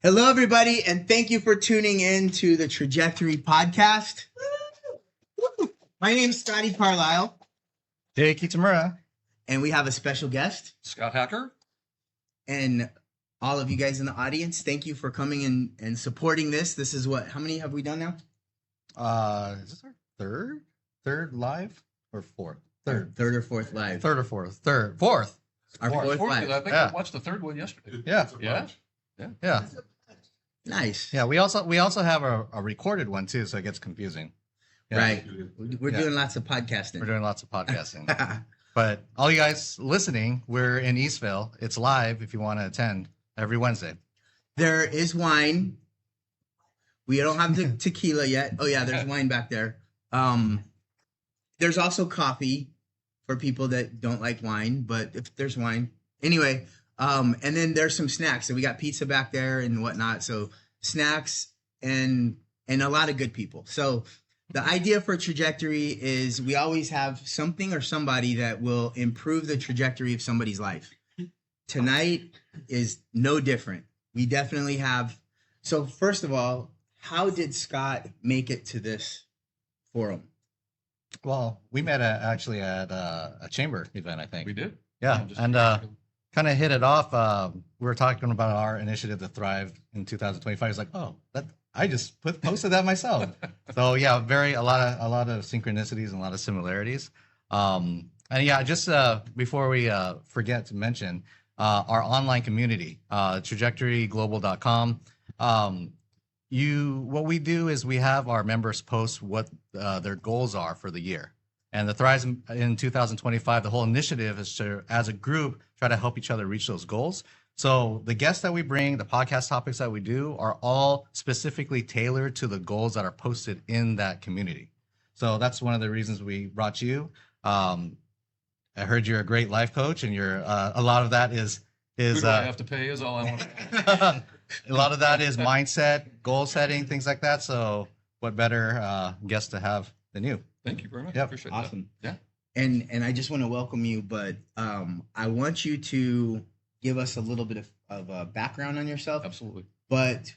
Hello, everybody, and thank you for tuning in to the Trajectory Podcast. My name is Scotty Carlisle. Jay Kitamura. And we have a special guest. Scott Hacker. And all of you guys in the audience, thank you for coming in and supporting this. This is how many have we done now? Is this our third live or fourth? Third or fourth live. Fourth. Our fourth live. I think I watched the third one yesterday. Yeah. Nice. Yeah, we also have a recorded one too, so it gets confusing. Yeah. Right. We're doing lots of podcasting. We're doing lots of podcasting. But all you guys listening, we're in Eastville. It's live if you want to attend every Wednesday. There is wine. We don't have the tequila yet. Oh yeah, there's wine back there. There's also coffee for people that don't like wine, but if there's wine. Anyway, and then there's some snacks. So we got pizza back there and whatnot. So snacks and a lot of good people. So the idea for Trajectory is we always have something or somebody that will improve the trajectory of somebody's life. Tonight is no different. We definitely have. So first of all, how did Scott make it to this forum? Well, we met actually at a chamber event, I think. We did. Yeah, and kind of hit it off. We were talking about our initiative to thrive in 2025. It's like, oh, I just posted that myself. So yeah, a lot of synchronicities and a lot of similarities. And yeah, just before we forget to mention our online community, trajectoryglobal.com. What we do is we have our members post what their goals are for the year. And the Thrives in 2025, the whole initiative is to, as a group, try to help each other reach those goals. So the guests that we bring, the podcast topics that we do are all specifically tailored to the goals that are posted in that community. So that's one of the reasons we brought you. I heard you're a great life coach, and you're a lot of that is Who do I have to pay is all I want. A lot of that is mindset, goal setting, things like that. So what better guest to have than you? Thank you very much. Yep. Appreciate Awesome. that. And I just want to welcome you, but I want you to give us a little bit of a background on yourself. Absolutely. But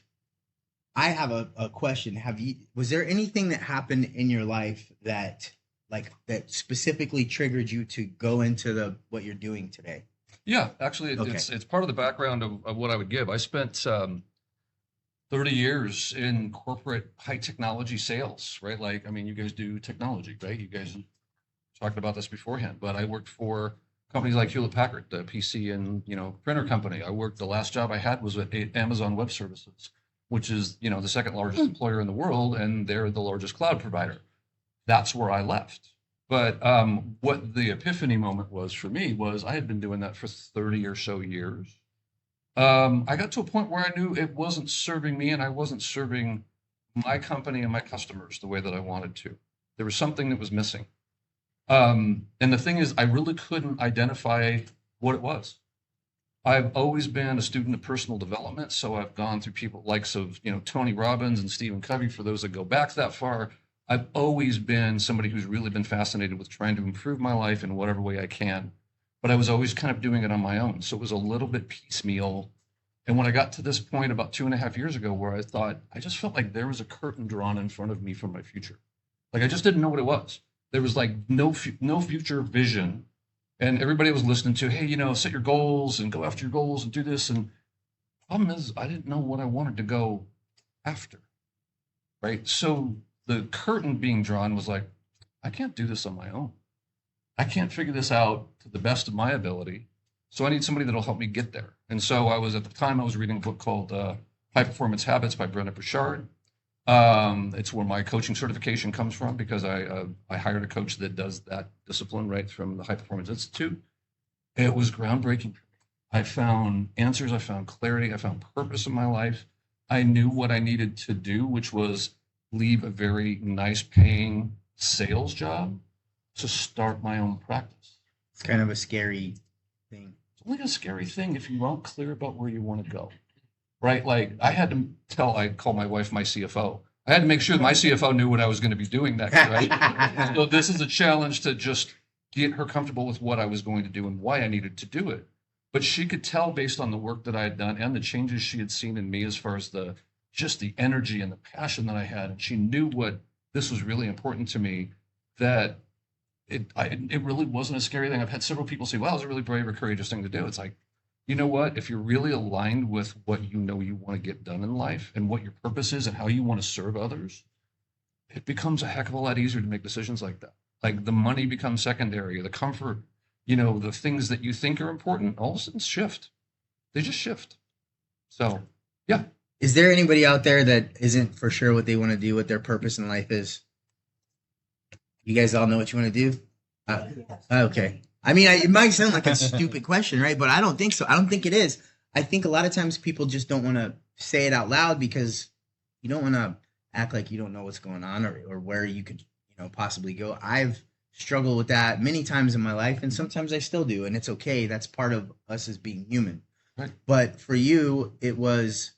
I have a question. Was there anything that happened in your life that specifically triggered you to go into what you're doing today? Yeah, actually, it's part of the background of what I would give. I spent 30 years in corporate high technology sales, right? You guys do technology, right? You guys talked about this beforehand, but I worked for companies like Hewlett Packard, the PC and printer company. The last job I had was at Amazon Web Services, which is the second largest employer in the world, and they're the largest cloud provider. That's where I left. But what the epiphany moment was for me was I had been doing that for 30 or so years. I got to a point where I knew it wasn't serving me, and I wasn't serving my company and my customers the way that I wanted to. There was something that was missing. And the thing is, I really couldn't identify what it was. I've always been a student of personal development, so I've gone through people likes of Tony Robbins and Stephen Covey. For those that go back that far, I've always been somebody who's really been fascinated with trying to improve my life in whatever way I can. But I was always kind of doing it on my own. So it was a little bit piecemeal. And when I got to this point about 2.5 years ago, where I just felt like there was a curtain drawn in front of me for my future. I just didn't know what it was. There was no future vision. And everybody was listening to, hey, set your goals and go after your goals and do this. And the problem is I didn't know what I wanted to go after. Right. So the curtain being drawn was like, I can't do this on my own. I can't figure this out to the best of my ability. So I need somebody that'll help me get there. And so I was reading a book called High Performance Habits by Brendon Burchard. It's where my coaching certification comes from, because I hired a coach that does that discipline right from the High Performance Institute. It was groundbreaking for me. I found answers, I found clarity, I found purpose in my life. I knew what I needed to do, which was leave a very nice paying sales job to start my own practice. It's kind of a scary thing. It's only a scary thing if you aren't clear about where you want to go, right? I call my wife my CFO. I had to make sure my CFO knew what I was going to be doing next, right? So this is a challenge to just get her comfortable with what I was going to do and why I needed to do it. But she could tell based on the work that I had done and the changes she had seen in me as far as just the energy and the passion that I had. And she knew what this was really important to me, that it really wasn't a scary thing. I've had several people say, well, it was a really brave or courageous thing to do. It's like, you know what? If you're really aligned with what you know you want to get done in life and what your purpose is and how you want to serve others, it becomes a heck of a lot easier to make decisions like that. Like the money becomes secondary, the comfort, the things that you think are important, all of a sudden shift. They just shift. So, yeah. Is there anybody out there that isn't for sure what they want to do, what their purpose in life is? You guys all know what you want to do? Okay. I mean, it might sound like a stupid question, right? But I don't think so. I don't think it is. I think a lot of times people just don't want to say it out loud because you don't want to act like you don't know what's going on or where you could, possibly go. I've struggled with that many times in my life, and sometimes I still do, and it's okay. That's part of us as being human. Right. But for you, it was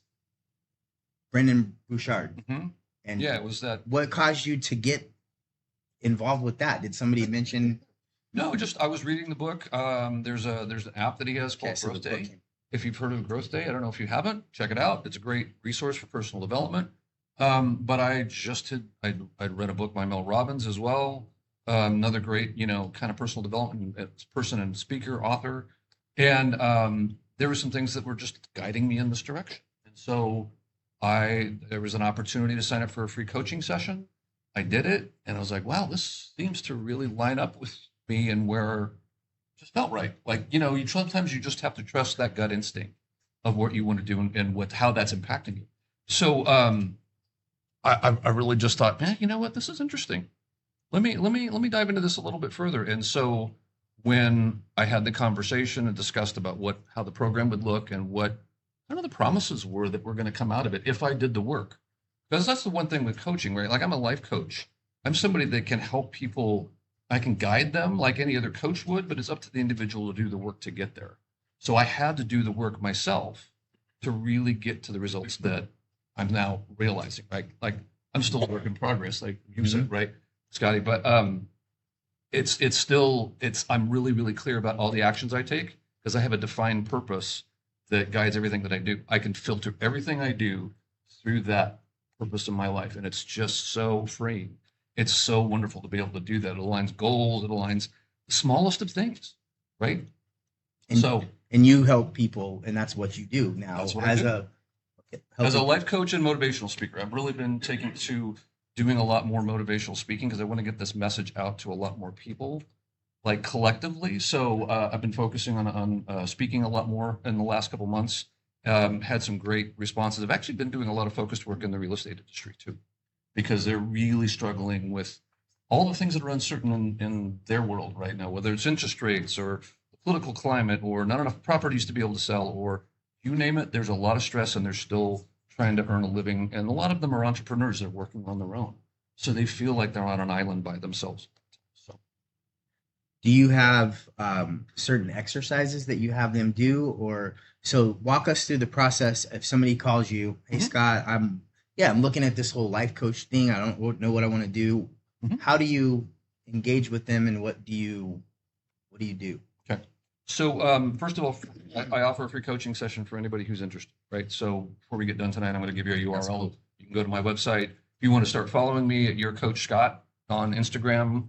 Brendan Bouchard. Mm-hmm. And yeah, it was that. What caused you to get involved with that? Did somebody mention? No, just I was reading the book. There's an app that he has called Okay, so Growth the Day. book. If you've heard of Growth Day, I don't know if you haven't, check it out. It's a great resource for personal development. But I'd read a book by Mel Robbins as well. Another great, kind of personal development person and speaker, author. And there were some things that were just guiding me in this direction. And so there was an opportunity to sign up for a free coaching session. I did it, and I was like, wow, this seems to really line up with me and where it just felt right. Like, sometimes you just have to trust that gut instinct of what you want to do and how that's impacting you. So I really just thought, man, you know what, this is interesting. Let me dive into this a little bit further. And so when I had the conversation and discussed about how the program would look and what the promises were that were going to come out of it if I did the work. Because that's the one thing with coaching, right? Like I'm a life coach. I'm somebody that can help people. I can guide them like any other coach would, but it's up to the individual to do the work to get there. So I had to do the work myself to really get to the results that I'm now realizing, right? Like I'm still a work in progress, like you said, right, Scotty? But I'm really, really clear about all the actions I take because I have a defined purpose that guides everything that I do. I can filter everything I do through that purpose in my life. And it's just so freeing. It's so wonderful to be able to do that. It aligns goals. It aligns the smallest of things, right? And you help people, and that's what you do now. That's what I do. As a life coach and motivational speaker, I've really been taking to doing a lot more motivational speaking because I want to get this message out to a lot more people, like collectively. So I've been focusing on speaking a lot more in the last couple months. Had some great responses. I've actually been doing a lot of focused work in the real estate industry too, because they're really struggling with all the things that are uncertain in their world right now, whether it's interest rates or the political climate or not enough properties to be able to sell or you name it. There's a lot of stress and they're still trying to earn a living. And a lot of them are entrepreneurs that are working on their own. So they feel like they're on an island by themselves. So, do you have certain exercises that you have them do? Or so walk us through the process. If somebody calls you, hey, Scott, I'm looking at this whole life coach thing. I don't know what I want to do. How do you engage with them and what do you do? Okay. So first of all, I offer a free coaching session for anybody who's interested, right? So before we get done tonight, I'm going to give you a URL. Cool. You can go to my website. If you want to start following me at Your Coach Scott on Instagram,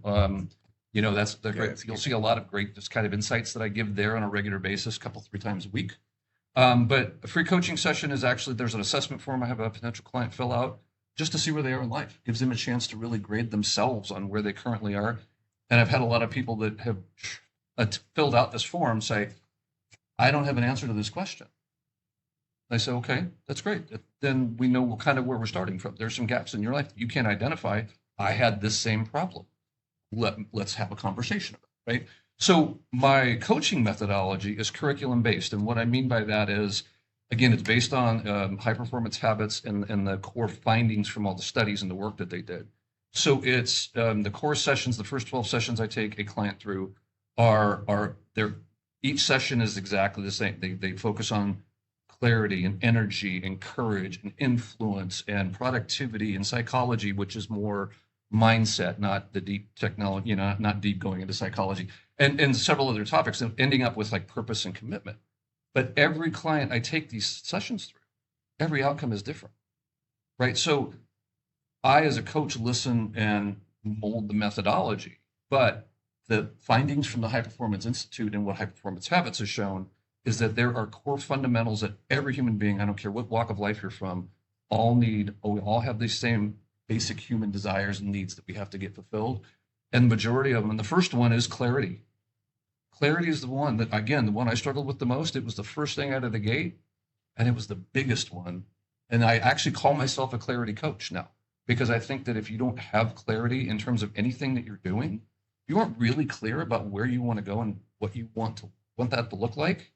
that's great. You'll see a lot of great just kind of insights that I give there on a regular basis, 3 times a week. But a free coaching session is actually, there's an assessment form I have a potential client fill out just to see where they are in life. Gives them a chance to really grade themselves on where they currently are. And I've had a lot of people that have filled out this form say, I don't have an answer to this question. I say, okay, that's great. Then we know kind of where we're starting from. There's some gaps in your life that you can't identify. I had this same problem. Let's have a conversation about it, right? So my coaching methodology is curriculum based. And what I mean by that is, again, it's based on high performance habits and the core findings from all the studies and the work that they did. So it's the core sessions, the first 12 sessions I take a client through each session is exactly the same. They focus on clarity and energy and courage and influence and productivity and psychology, which is more mindset, not the deep technology, not deep going into psychology, and several other topics, and ending up with like purpose and commitment. But every client I take these sessions through, every outcome is different, right? So I, as a coach, listen and mold the methodology, but the findings from the High Performance Institute and what High Performance Habits has shown is that there are core fundamentals that every human being, I don't care what walk of life you're from, all need, or we all have these same basic human desires and needs that we have to get fulfilled. And the majority of them, and the first one is clarity. Clarity is the one that, again, the one I struggled with the most. It was the first thing out of the gate, and it was the biggest one. And I actually call myself a clarity coach now, because I think that if you don't have clarity in terms of anything that you're doing, you aren't really clear about where you want to go and what you want that to look like,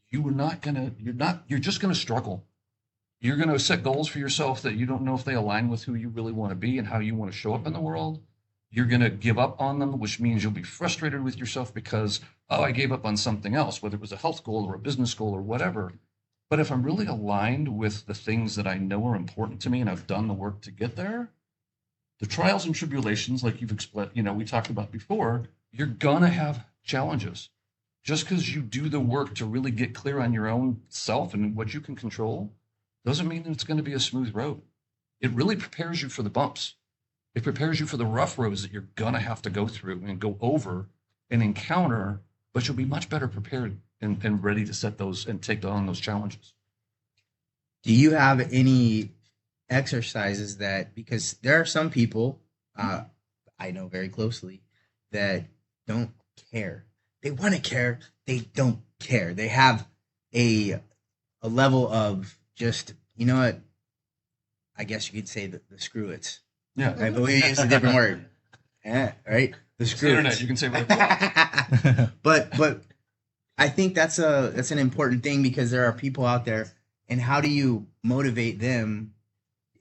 you're just gonna struggle. You're gonna set goals for yourself that you don't know if they align with who you really want to be and how you want to show up in the world. You're gonna give up on them, which means you'll be frustrated with yourself because, oh, I gave up on something else, whether it was a health goal or a business goal or whatever. But if I'm really aligned with the things that I know are important to me and I've done the work to get there, the trials and tribulations, like you've explained, we talked about before, you're gonna have challenges. Just because you do the work to really get clear on your own self and what you can control doesn't mean that it's going to be a smooth road. It really prepares you for the bumps. It prepares you for the rough roads that you're going to have to go through and go over and encounter, but you'll be much better prepared and ready to set those and take on those challenges. Do you have any exercises that, because there are some people I know very closely that don't care. They want to care. They don't care. They have a level of just, you know what? I guess you could say the screw it's. Yeah. I believe it's a different word. Yeah, right? The screw Internet, it's. you can say whatever. But I think that's an important thing, because there are people out there, and how do you motivate them?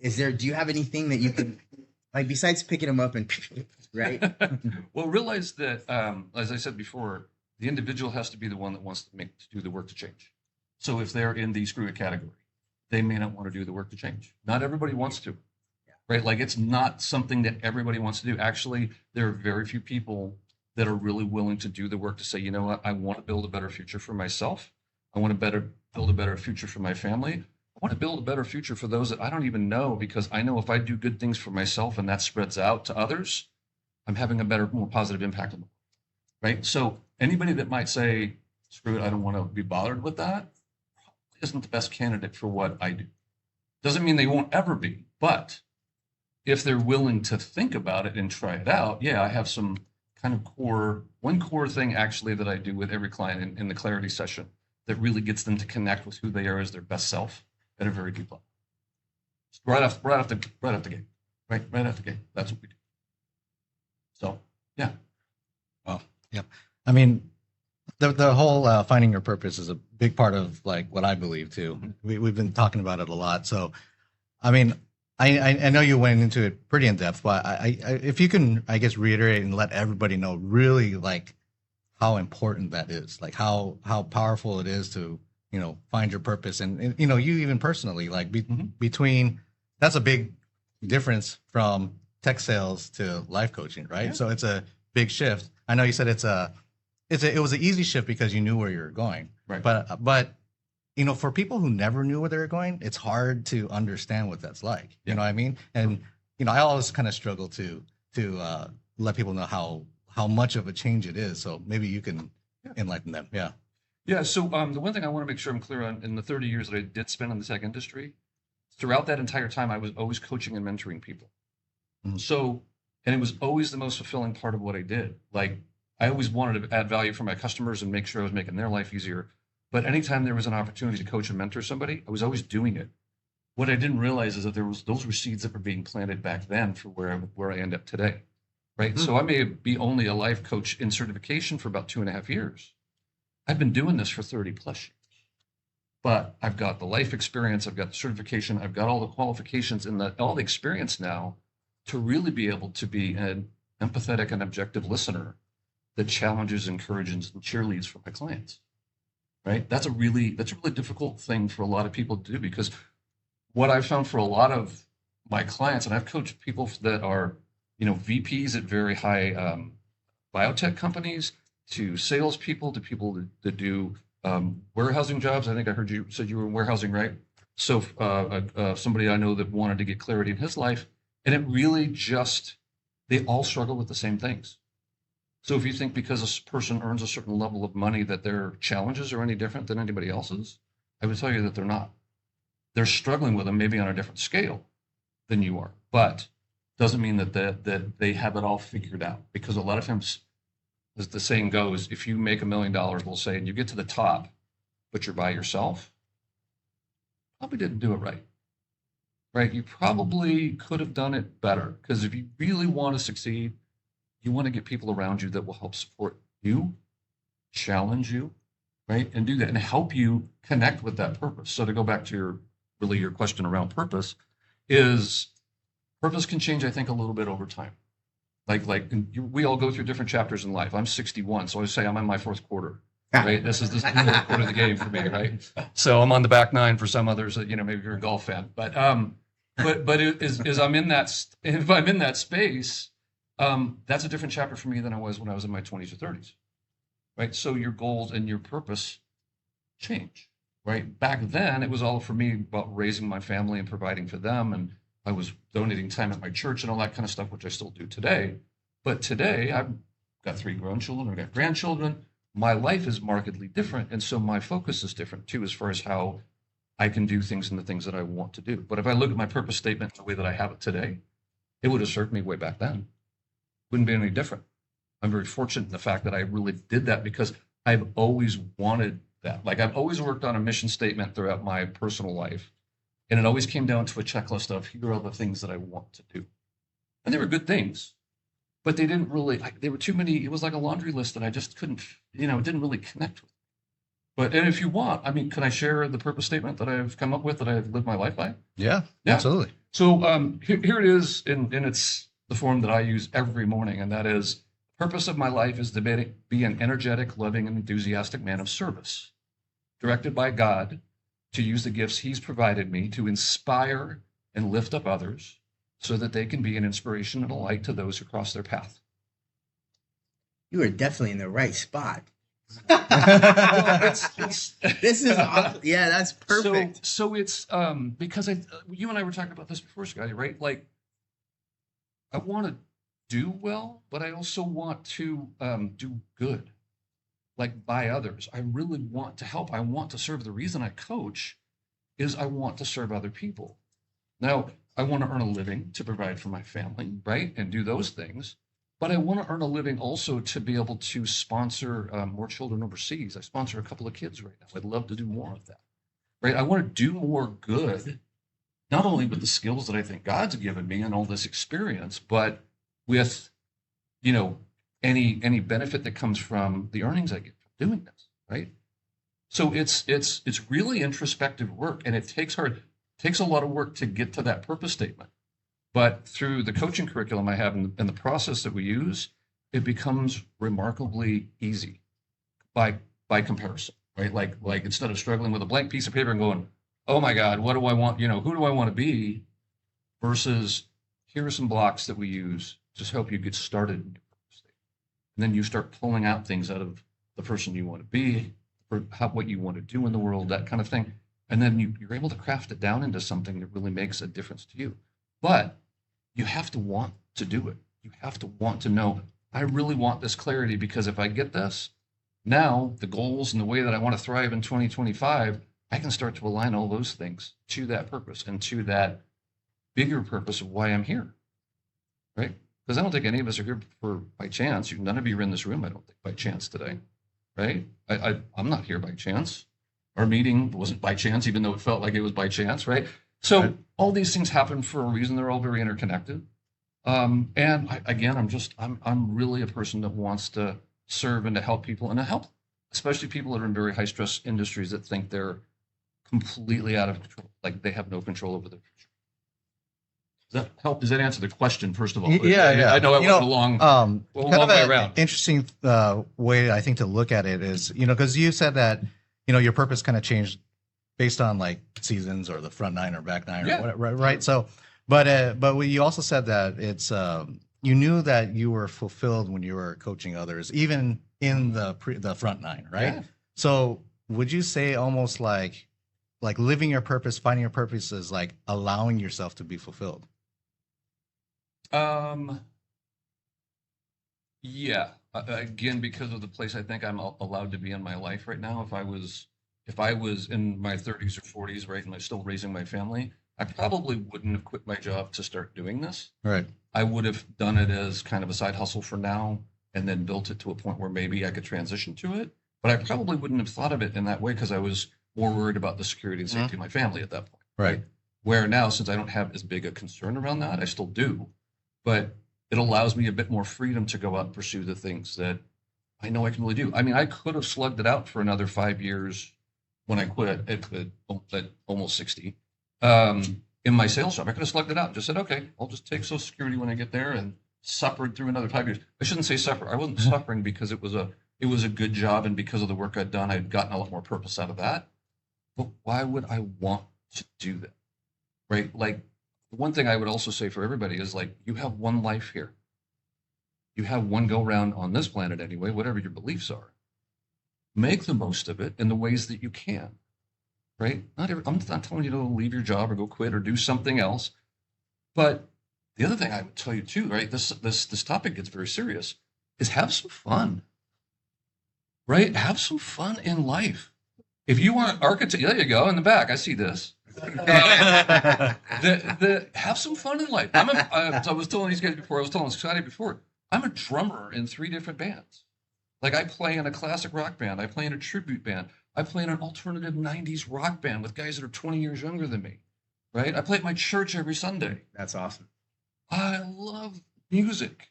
Do you have anything that you can, like, besides picking them up and right? Well, realize that, as I said before, the individual has to be the one that wants to do the work to change. So if they're in the screw it category, they may not want to do the work to change. Not everybody wants to, right? Like, it's not something that everybody wants to do. Actually, there are very few people that are really willing to do the work to say, you know what, I want to build a better future for myself. I want to build a better future for my family. I want to build a better future for those that I don't even know, because I know if I do good things for myself and that spreads out to others, I'm having a better, more positive impact on the world, right? So anybody that might say, screw it, I don't want to be bothered with that, probably isn't the best candidate for what I do. Doesn't mean they won't ever be, but if they're willing to think about it and try it out, yeah, I have some kind of one core thing actually that I do with every client in the clarity session that really gets them to connect with who they are as their best self at a very deep level. Right off the gate, right out the gate. That's what we do. So, yeah. Well, yeah. I mean, the whole finding your purpose is a big part of, like, what I believe too. We've been talking about it a lot. So, I mean, I know you went into it pretty in depth, but I if you can, I guess, reiterate and let everybody know really, like, how important that is, like how powerful it is to, find your purpose. And you even personally, like, between, that's a big difference from tech sales to life coaching, right? Yeah. So it's a big shift. I know you said it was an easy shift because you knew where you were going, Right. But for people who never knew where they were going, it's hard to understand what that's like. You know what I mean? And I always kind of struggle to let people know how much of a change it is. So maybe you can enlighten them. Yeah. Yeah. So the one thing I want to make sure I'm clear on, in the 30 years that I did spend in the tech industry, throughout that entire time, I was always coaching and mentoring people. Mm-hmm. So, and it was always the most fulfilling part of what I did. Like, I always wanted to add value for my customers and make sure I was making their life easier. But anytime there was an opportunity to coach and mentor somebody, I was always doing it. What I didn't realize is that those were seeds that were being planted back then for where I end up today, right? Mm-hmm. So I may be only a life coach in certification for about 2.5 years. I've been doing this for 30 plus years. But I've got the life experience, I've got the certification, I've got all the qualifications and all the experience now to really be able to be an empathetic and objective listener that challenges, encourages, and cheerleads for my clients. Right? That's a really difficult thing for a lot of people to do, because what I've found for a lot of my clients, and I've coached people that are, VPs at very high biotech companies, to salespeople, to people that do Warehousing jobs. I think I heard you said you were in warehousing, right? So somebody I know that wanted to get clarity in his life, and it really just, they all struggle with the same things. So if you think because a person earns a certain level of money that their challenges are any different than anybody else's, I would tell you that they're not. They're struggling with them maybe on a different scale than you are, but doesn't mean that they have it all figured out. Because a lot of times, as the saying goes, if you make $1 million, we'll say, and you get to the top, but you're by yourself, probably didn't do it right. Right? You probably could have done it better. Because if you really want to succeed, you want to get people around you that will help support you, challenge you, right? And do that and help you connect with that purpose. So to go back to your question around purpose, is purpose can change, I think, a little bit over time. We all go through different chapters in life. I'm 61, so I say I'm in my fourth quarter. Right, this is the fourth quarter of the game for me, right? So I'm on the back nine for some others that maybe you're a golf fan, but as I'm in that, if I'm in that space, that's a different chapter for me than I was when I was in my 20s or 30s, right? So your goals and your purpose change, right? Back then, it was all for me about raising my family and providing for them, and I was donating time at my church and all that kind of stuff, which I still do today. But today, I've got 3 grown children, I've got grandchildren. My life is markedly different, and so my focus is different too, as far as how I can do things and the things that I want to do. But if I look at my purpose statement the way that I have it today, it would have served me way back then. Wouldn't be any different. I'm very fortunate in the fact that I really did that because I've always wanted that. Like, I've always worked on a mission statement throughout my personal life, and it always came down to a checklist of, here are the things that I want to do. And they were good things, but they didn't really, they were too many. It was like a laundry list that I just couldn't, it didn't really connect with. And if you want, can I share the purpose statement that I've come up with that I've lived my life by? Yeah, absolutely. So here it is, and it's the form that I use every morning, and that is, purpose of my life is to be an energetic, loving, and enthusiastic man of service, directed by God to use the gifts he's provided me to inspire and lift up others so that they can be an inspiration and a light to those who cross their path. You are definitely in the right spot. Well, This is awesome. Yeah, that's perfect. So it's because you and I were talking about this before, Scotty, right? Like, I want to do well, but I also want to do good, like by others. I really want to help. I want to serve. The reason I coach is I want to serve other people. Now, I want to earn a living to provide for my family, right? And do those things. But I want to earn a living also to be able to sponsor more children overseas. I sponsor a couple of kids right now. I'd love to do more of that, right? I want to do more good, not only with the skills that I think God's given me and all this experience, but with, any benefit that comes from the earnings I get from doing this, right? So it's really introspective work, and it takes a lot of work to get to that purpose statement. But through the coaching curriculum I have and the process that we use, it becomes remarkably easy by comparison, right? Like instead of struggling with a blank piece of paper and going, oh my God, what do I want? Who do I want to be? Versus, here are some blocks that we use to help you get started in your purpose statement. And then you start pulling out things out of the person you want to be, or what you want to do in the world, that kind of thing. And then you're able to craft it down into something that really makes a difference to you. But you have to want to do it. You have to want to know, I really want this clarity, because if I get this, now the goals and the way that I want to thrive in 2025, I can start to align all those things to that purpose and to that bigger purpose of why I'm here, right? Because I don't think any of us are here by chance. None of you are in this room, I don't think, by chance today, right? I'm not here by chance. Our meeting wasn't by chance, even though it felt like it was by chance, right? So all these things happen for a reason. They're all very interconnected. I'm really a person that wants to serve and to help people, and to help, especially people that are in very high stress industries that think they're completely out of control, like they have no control over their future. Does that help? Does that answer the question, first of all? Yeah. I know I went a long way around. Interesting way, I think, to look at it is, because you said that, your purpose kind of changed based on like seasons or the front nine or back nine or whatever, right? So, but you also said that it's you knew that you were fulfilled when you were coaching others, even in the front nine, right? Yeah. So would you say almost like living your purpose, finding your purpose is like allowing yourself to be fulfilled? Yeah. Again, because of the place I think I'm allowed to be in my life right now. If I was in my 30s or 40s, right, and I'm still raising my family, I probably wouldn't have quit my job to start doing this. Right. I would have done it as kind of a side hustle for now, and then built it to a point where maybe I could transition to it. But I probably wouldn't have thought of it in that way because I was more worried about the security and safety of my family at that point. Right. Where now, since I don't have as big a concern around that, I still do, but it allows me a bit more freedom to go out and pursue the things that I know I can really do. I mean, I could have slugged it out for another 5 years when I quit at almost 60. In my sales job, I could have slugged it out and just said, okay, I'll just take Social Security when I get there and suffered through another 5 years. I shouldn't say suffer. I wasn't suffering because it was a good job and because of the work I'd done, I'd gotten a lot more purpose out of that. But why would I want to do that? Right? Like, one thing I would also say for everybody is like, you have one life here. You have one go round on this planet anyway, whatever your beliefs are. Make the most of it in the ways that you can. Right? I'm not telling you to leave your job or go quit or do something else. But the other thing I would tell you too, right? This topic gets very serious, is have some fun. Right? Have some fun in life. If you want architect, there you go in the back. I see this. Have some fun in life. I was telling these guys before. I was telling Scotty before. I'm a drummer in 3 different bands. Like, I play in a classic rock band. I play in a tribute band. I play in an alternative 90s rock band with guys that are 20 years younger than me. Right? I play at my church every Sunday. That's awesome. I love music,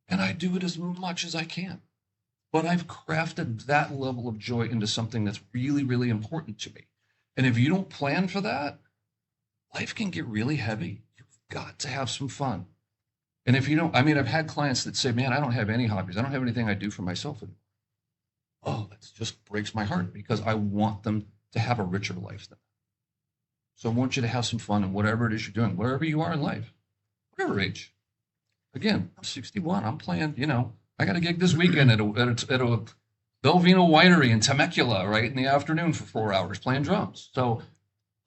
and I do it as much as I can. But I've crafted that level of joy into something that's really, really important to me. And if you don't plan for that, life can get really heavy. You've got to have some fun. And if you don't, I mean, I've had clients that say, man, I don't have any hobbies. I don't have anything I do for myself anymore. Oh, that just breaks my heart because I want them to have a richer life than that. So I want you to have some fun in whatever it is you're doing, wherever you are in life, whatever age. Again, I'm 61. I'm playing, I got a gig this weekend at a Belvino winery in Temecula, right, in the afternoon for 4 hours playing drums. So,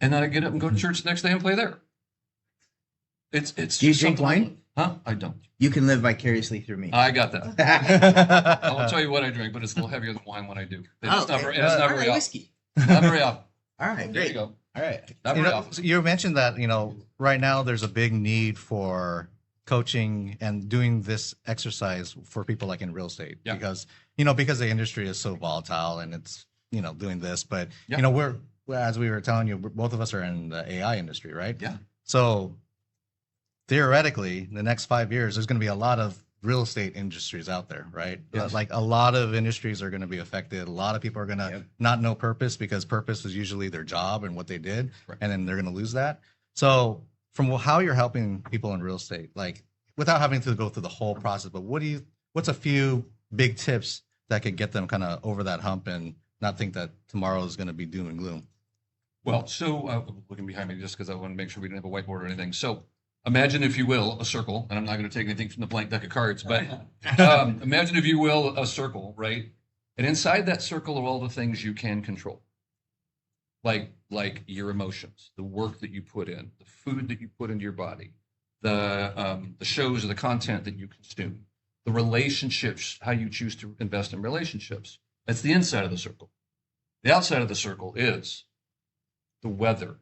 and then I get up and go to church the next day and play there. It's. Do you drink wine? Huh? I don't. You can live vicariously through me. I got that. I won't tell you what I drink, but it's a little heavier than wine when I do. It's not very often. Whiskey. Not very often. All right, There great. you go. All right. Not very often. So you mentioned that, right now there's a big need for coaching and doing this exercise for people like in real estate. Yeah. Because the industry is so volatile and it's, doing this. But, Yeah. we're, as we were telling you, both of us are in the AI industry, right? Yeah. So theoretically, the next 5 years, there's going to be a lot of real estate industries out there, right? Yes. Like a lot of industries are going to be affected. A lot of people are going to Yep. not know purpose because purpose is usually their job and what they did, Right. and then they're going to lose that. So from how you're helping people in real estate, like without having to go through the whole process, but what's a few big tips that could get them kind of over that hump and not think that tomorrow is going to be doom and gloom? Well, so looking behind me just because I want to make sure we didn't have a whiteboard or anything. So imagine, if you will, a circle, and I'm not going to take anything from the blank deck of cards, but imagine, if you will, a circle, right? And inside that circle are all the things you can control, like your emotions, the work that you put in, the food that you put into your body, the shows or the content that you consume, the relationships, how you choose to invest in relationships. That's the inside of the circle. The outside of the circle is the weather,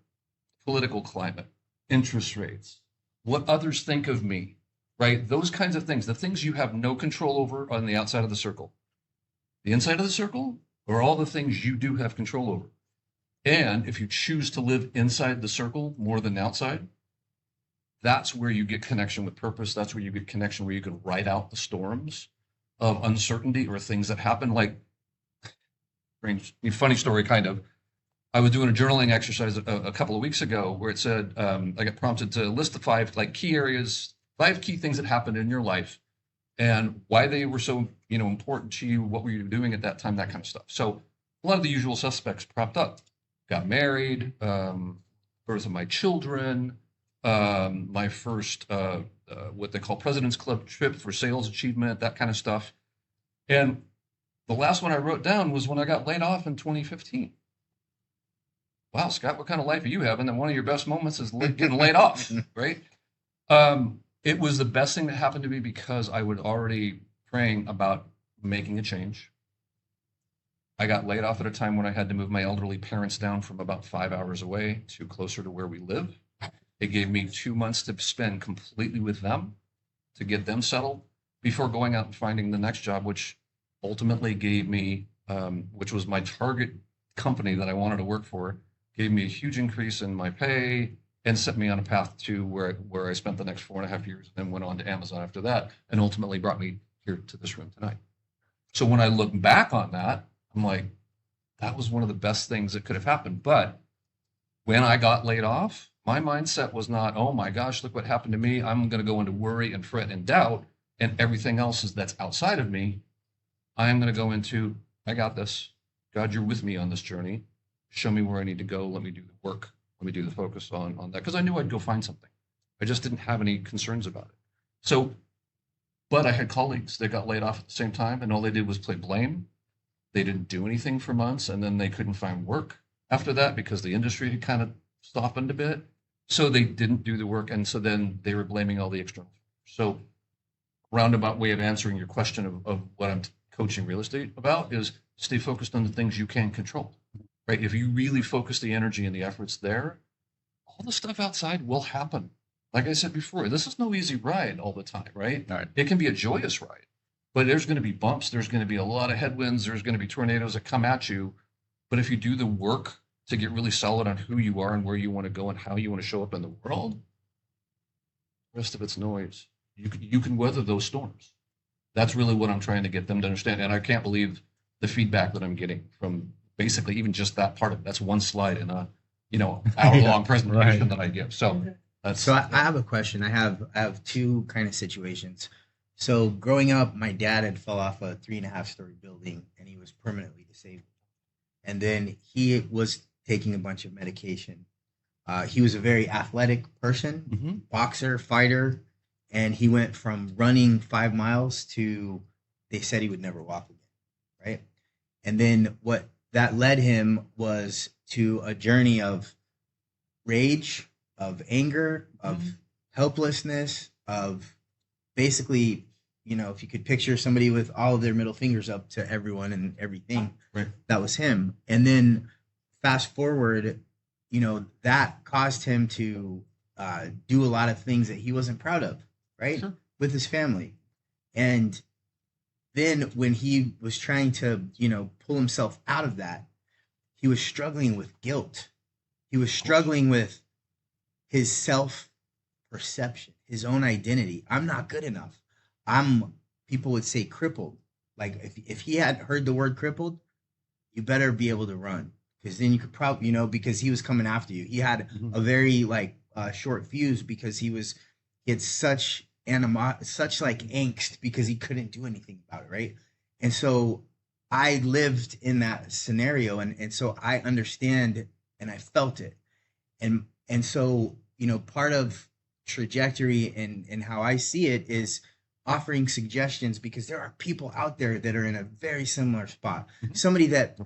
political climate, interest rates, what others think of me, right? Those kinds of things, the things you have no control over on the outside of the circle. The inside of the circle are all the things you do have control over. And if you choose to live inside the circle more than outside, that's where you get connection with purpose. That's where you get connection where you can ride out the storms of uncertainty or things that happen. Like, funny story, kind of. I was doing a journaling exercise a couple of weeks ago where it said, I got prompted to list the 5 key areas, 5 key things that happened in your life and why they were so, important to you, what were you doing at that time, that kind of stuff. So a lot of the usual suspects propped up. Got married, birth of my children, my first, what they call President's Club trip for sales achievement, that kind of stuff. And The last one I wrote down was when I got laid off in 2015. Wow, Scott, what kind of life are you having? And one of your best moments is getting laid off, right? It was the best thing that happened to me because I was already praying about making a change. I got laid off at a time when I had to move my elderly parents down from about 5 hours away to closer to where we live. It gave me 2 months to spend completely with them to get them settled before going out and finding the next job, which ultimately gave me, which was my target company that I wanted to work for, gave me a huge increase in my pay and set me on a path to where I spent the next 4.5 years and then went on to Amazon after that and ultimately brought me here to this room tonight. So when I look back on that, I'm like, that was one of the best things that could have happened. But when I got laid off, my mindset was not, oh my gosh, look what happened to me. I'm going to go into worry and fret and doubt and everything else that's outside of me. I'm going to go into, I got this. God, you're with me on this journey. Show me where I need to go. Let me do the work. Let me do the focus on that. Because I knew I'd go find something. I just didn't have any concerns about it. So, but I had colleagues that got laid off at the same time, and all they did was play blame. They didn't do anything for months, and then they couldn't find work after that because the industry had kind of softened a bit. So they didn't do the work, and so then they were blaming all the external. So, roundabout way of answering your question of what I'm coaching real estate about is stay focused on the things you can control, right? If you really focus the energy and the efforts there, all the stuff outside will happen. Like I said before, this is no easy ride all the time, right? All right. It can be a joyous ride, but there's going to be bumps. There's going to be a lot of headwinds. There's going to be tornadoes that come at you. But if you do the work to get really solid on who you are and where you want to go and how you want to show up in the world, the rest of it's noise. You can weather those storms. That's really what I'm trying to get them to understand. And I can't believe the feedback that I'm getting from basically even just that part of it. That's one slide in a hour-long presentation that I give. So that's So I have a question. I have two kind of situations. So growing up, my dad had fell off a 3.5-story building and he was permanently disabled. And then he was taking a bunch of medication. He was a very athletic person, boxer, fighter, and he went from running 5 miles to they said he would never walk again, right? And then what that led him was to a journey of rage, of anger, of helplessness, of basically, if you could picture somebody with all of their middle fingers up to everyone and everything, right. That was him. And then fast forward, that caused him to do a lot of things that he wasn't proud of, right? Sure. With his family. And then when he was trying to, pull himself out of that, he was struggling with guilt. He was struggling with his self-perception, his own identity. I'm not good enough. People would say crippled. Like if he had heard the word crippled, you better be able to run. Because then you could probably, because he was coming after you. He had a very short fuse because he had such angst because he couldn't do anything about it, right? And so I lived in that scenario, and so I understand and I felt it. And so, part of trajectory and how I see it is offering suggestions because there are people out there that are in a very similar spot. Somebody that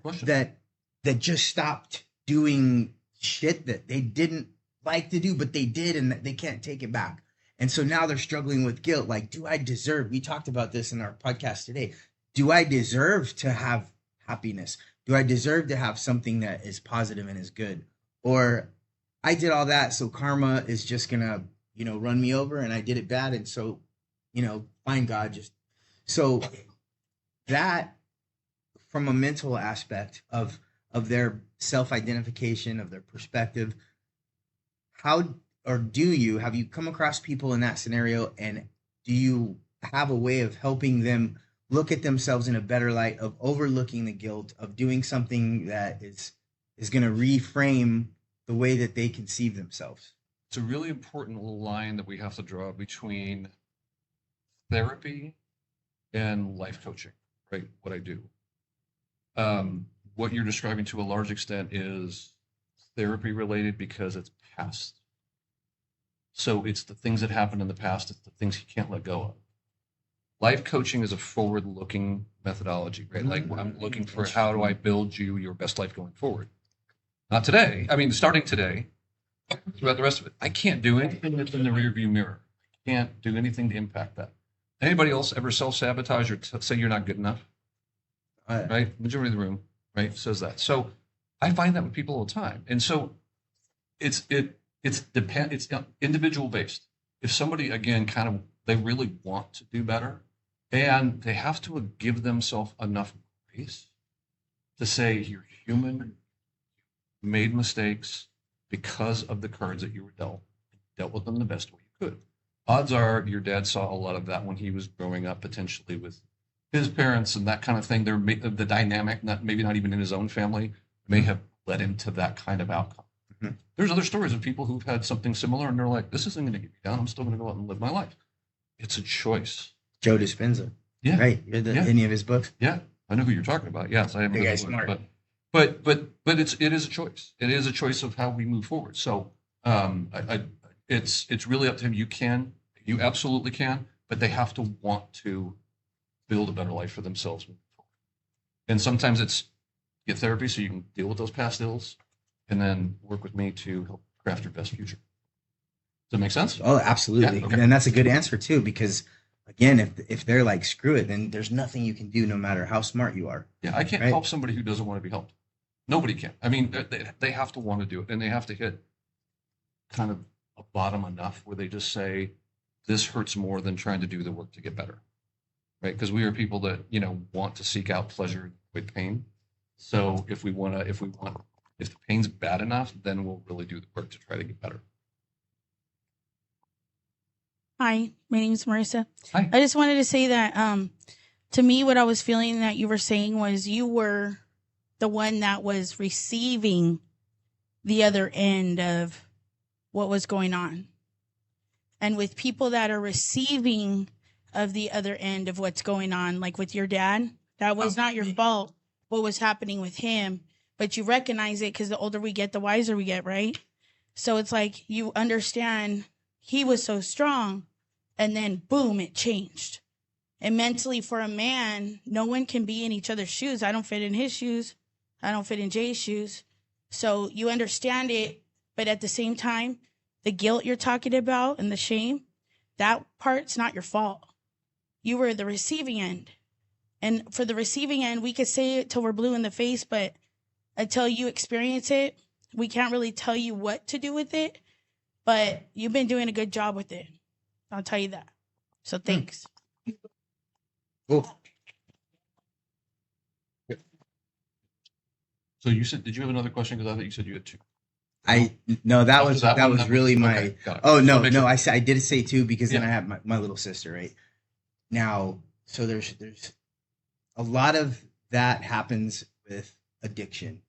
just stopped doing shit that they didn't like to do, but they did, and they can't take it back. And so now they're struggling with guilt. Like, do I deserve? We talked about this in our podcast today. Do I deserve to have happiness? Do I deserve to have something that is positive and is good? Or I did all that, so karma is just gonna, run me over, and I did it bad, and so, fine, God, just so that from a mental aspect of their self-identification, of their perspective, have you come across people in that scenario, and do you have a way of helping them look at themselves in a better light, of overlooking the guilt, of doing something that is going to reframe the way that they conceive themselves? It's a really important line that we have to draw between therapy and life coaching, right? What I do. What you're describing to a large extent is therapy related because it's past. So it's the things that happened in the past. It's the things you can't let go of. Life coaching is a forward-looking methodology, right? Like I'm looking for how do I build you your best life going forward? Not today. I mean, starting today, throughout the rest of it. I can't do anything that's in the rearview mirror. I can't do anything to impact that. Anybody else ever self-sabotage or say you're not good enough? Right? Majority of the room, right, says that. So I find that with people all the time. And so it's individual based. If somebody, again, kind of, they really want to do better, and they have to give themselves enough grace to say, you're human, made mistakes because of the cards that you were dealt with them the best way you could. Odds are your dad saw a lot of that when he was growing up, potentially with his parents and that kind of thing. The dynamic, maybe not even in his own family, may have led him to that kind of outcome. Mm-hmm. There's other stories of people who've had something similar, and they're like, this isn't going to get me down. I'm still going to go out and live my life. It's a choice. Joe Dispenza. Yeah. Right. Any of his books? Yeah. I know who you're talking about. Yes. I haven't. The guy's smart. But it is a choice. It is a choice of how we move forward. So it's really up to him. You absolutely can, but they have to want to build a better life for themselves moving forward. And sometimes it's get therapy so you can deal with those past ills, and then work with me to help craft your best future. Does that make sense? Oh, absolutely. Yeah? Okay. And that's a good answer too, because again, if they're like, screw it, then there's nothing you can do no matter how smart you are. Yeah, I can't help somebody who doesn't want to be helped. Nobody can. I mean, they have to want to do it, and they have to hit kind of a bottom enough where they just say, this hurts more than trying to do the work to get better, right? Because we are people that, want to seek out pleasure with pain. So if the pain's bad enough, then we'll really do the work to try to get better. Hi, my name is Marissa. Hi. I just wanted to say that to me, what I was feeling that you were saying was you were the one that was receiving the other end of what was going on. And with people that are receiving of the other end of what's going on, like with your dad, that was not your fault, what was happening with him, but you recognize it because the older we get, the wiser we get, right? So it's like you understand he was so strong, and then boom, it changed. And mentally for a man, no one can be in each other's shoes. I don't fit in his shoes. I don't fit in Jay's shoes. So you understand it, but at the same time, the guilt you're talking about and the shame, that part's not your fault. You were the receiving end. And for the receiving end, we could say it till we're blue in the face, but until you experience it, we can't really tell you what to do with it, but you've been doing a good job with it. I'll tell you that. So thanks. Cool. So you said, did you have another question? Because I thought you said you had two. No, that was really my. Okay, oh no, I did say two because then I have my little sister right now. So there's a lot of that happens with addiction.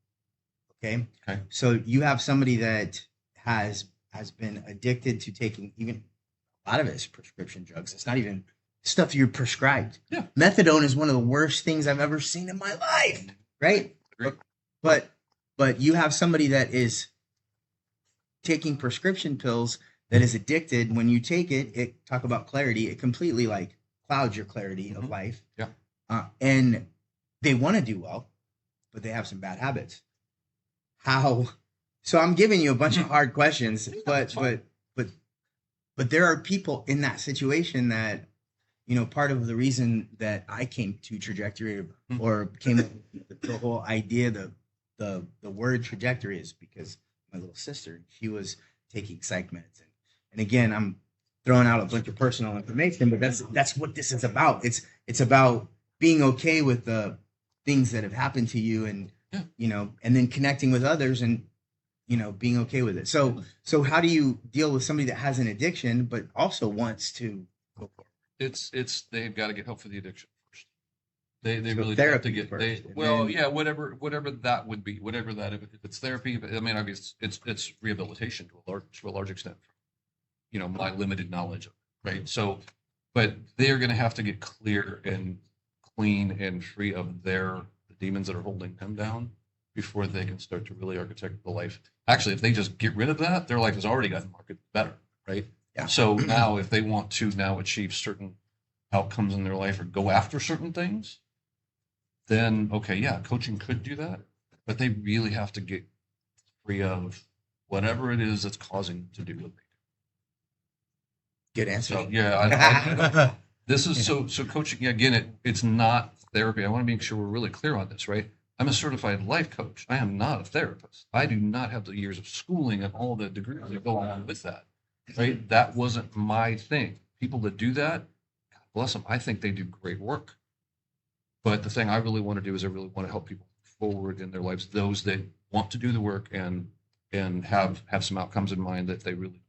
Okay. So you have somebody that has been addicted to taking, even a lot of it is prescription drugs. It's not even stuff you're prescribed. Yeah. Methadone is one of the worst things I've ever seen in my life. Right. But you have somebody that is taking prescription pills that is addicted. When you take it talk about clarity, it completely like clouds your clarity of life. Yeah. And they want to do well, but they have some bad habits. How? So I'm giving you a bunch of hard questions, but there are people in that situation that, part of the reason that I came to Trajectory or came up with the whole idea, the word trajectory is because my little sister, she was taking psych meds. And again, I'm throwing out a bunch of personal information, but that's what this is about. It's about being okay with the things that have happened to you and, and then connecting with others and, being okay with it. So how do you deal with somebody that has an addiction, but also wants to go forward? It's they've got to get help for the addiction first. They So really therapy have to get first, whatever that would be, whatever that if it's therapy. I mean, obviously it's rehabilitation to a large extent. My limited knowledge of it, right? So, but they're going to have to get clear and clean and free of the demons that are holding them down before they can start to really architect the life. Actually, if they just get rid of that, their life has already gotten markedly better, right? Yeah. So now if they want to now achieve certain outcomes in their life or go after certain things, then okay, yeah, coaching could do that, but they really have to get free of whatever it is that's causing them to do what they Good do. answer. So yeah, this is so coaching again. It's not therapy. I want to make sure we're really clear on this, right? I'm a certified life coach. I am not a therapist. I do not have the years of schooling and all the degrees that go along with that, right? That wasn't my thing. People that do that, God bless them. I think they do great work. But the thing I really want to do is I really want to help people forward in their lives, those that want to do the work and have some outcomes in mind that they really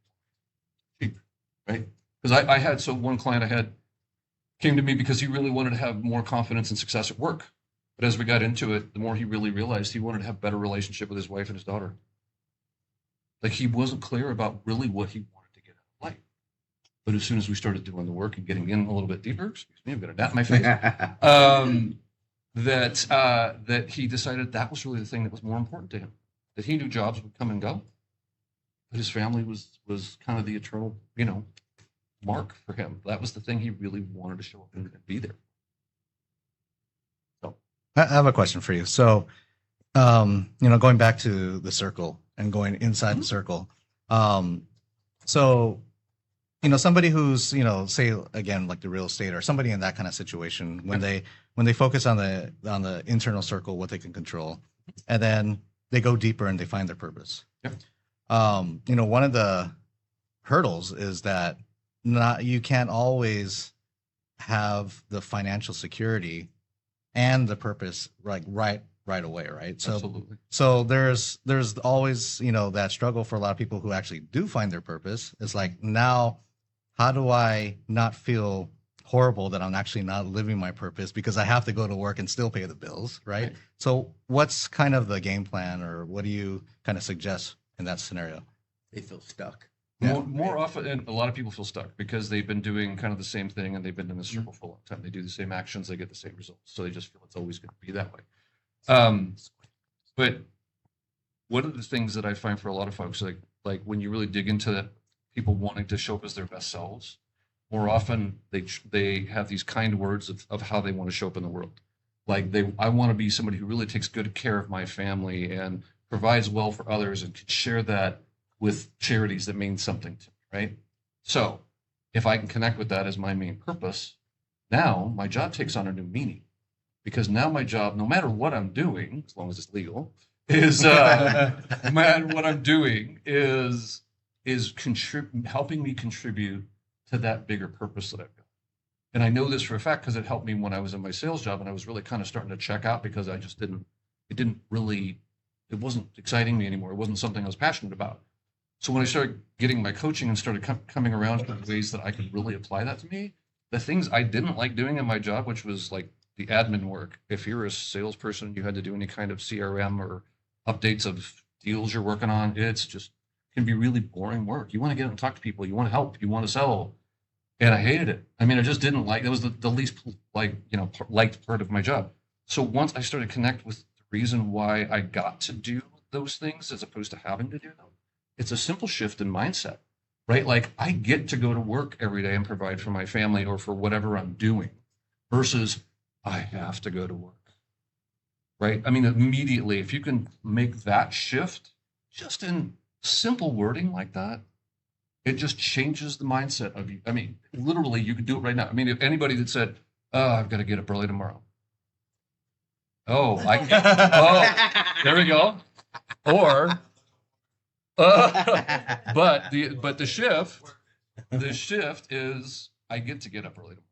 achieve, right? Because I had, so one client I had came to me because he really wanted to have more confidence and success at work. But as we got into it, the more he really realized he wanted to have better relationship with his wife and his daughter. Like he wasn't clear about really what he wanted to get out of life. But as soon as we started doing the work and getting in a little bit deeper, excuse me, I've got a dot in my face, that he decided that was really the thing that was more important to him. That he knew jobs would come and go, but his family was kind of the eternal, mark for him. That was the thing he really wanted to show up and be there. So I have a question for you. So, going back to the circle and going inside the circle. So, somebody who's, say again, like the real estate or somebody in that kind of situation, when they focus on the internal circle, what they can control, and then they go deeper and they find their purpose. Yeah. One of the hurdles is that you can't always have the financial security and the purpose right away, right? So, absolutely. So there's always, that struggle for a lot of people who actually do find their purpose. It's like, now, how do I not feel horrible that I'm actually not living my purpose because I have to go to work and still pay the bills, right? So what's kind of the game plan, or what do you kind of suggest in that scenario? They feel stuck. More often, and a lot of people feel stuck because they've been doing kind of the same thing and they've been in the circle for a long time. They do the same actions, they get the same results. So they just feel it's always going to be that way. But one of the things that I find for a lot of folks, like when you really dig into that, people wanting to show up as their best selves, more often they have these kind words of how they want to show up in the world. Like I want to be somebody who really takes good care of my family and provides well for others and can share that with charities that mean something to me, right? So if I can connect with that as my main purpose, now my job takes on a new meaning, because now my job, no matter what I'm doing, as long as it's legal, is no matter what I'm doing is helping me contribute to that bigger purpose that I've got. And I know this for a fact because it helped me when I was in my sales job and I was really kind of starting to check out because it wasn't exciting me anymore. It wasn't something I was passionate about. So when I started getting my coaching and started coming around to ways that I could really apply that to me, the things I didn't like doing in my job, which was like the admin work. If you're a salesperson, you had to do any kind of CRM or updates of deals you're working on. It's just can be really boring work. You want to get out and talk to people. You want to help. You want to sell. And I hated it. I mean, I just didn't like it. Was the least liked part of my job. So once I started to connect with the reason why I got to do those things as opposed to having to do them, it's a simple shift in mindset, right? Like I get to go to work every day and provide for my family or for whatever I'm doing versus I have to go to work, right? I mean, immediately, if you can make that shift just in simple wording like that, it just changes the mindset of you. I mean, literally, you could do it right now. I mean, if anybody that said, "Oh, I've got to get up early tomorrow." Oh, I can't. Oh, there we go. Or, but the shift is I get to get up early tomorrow.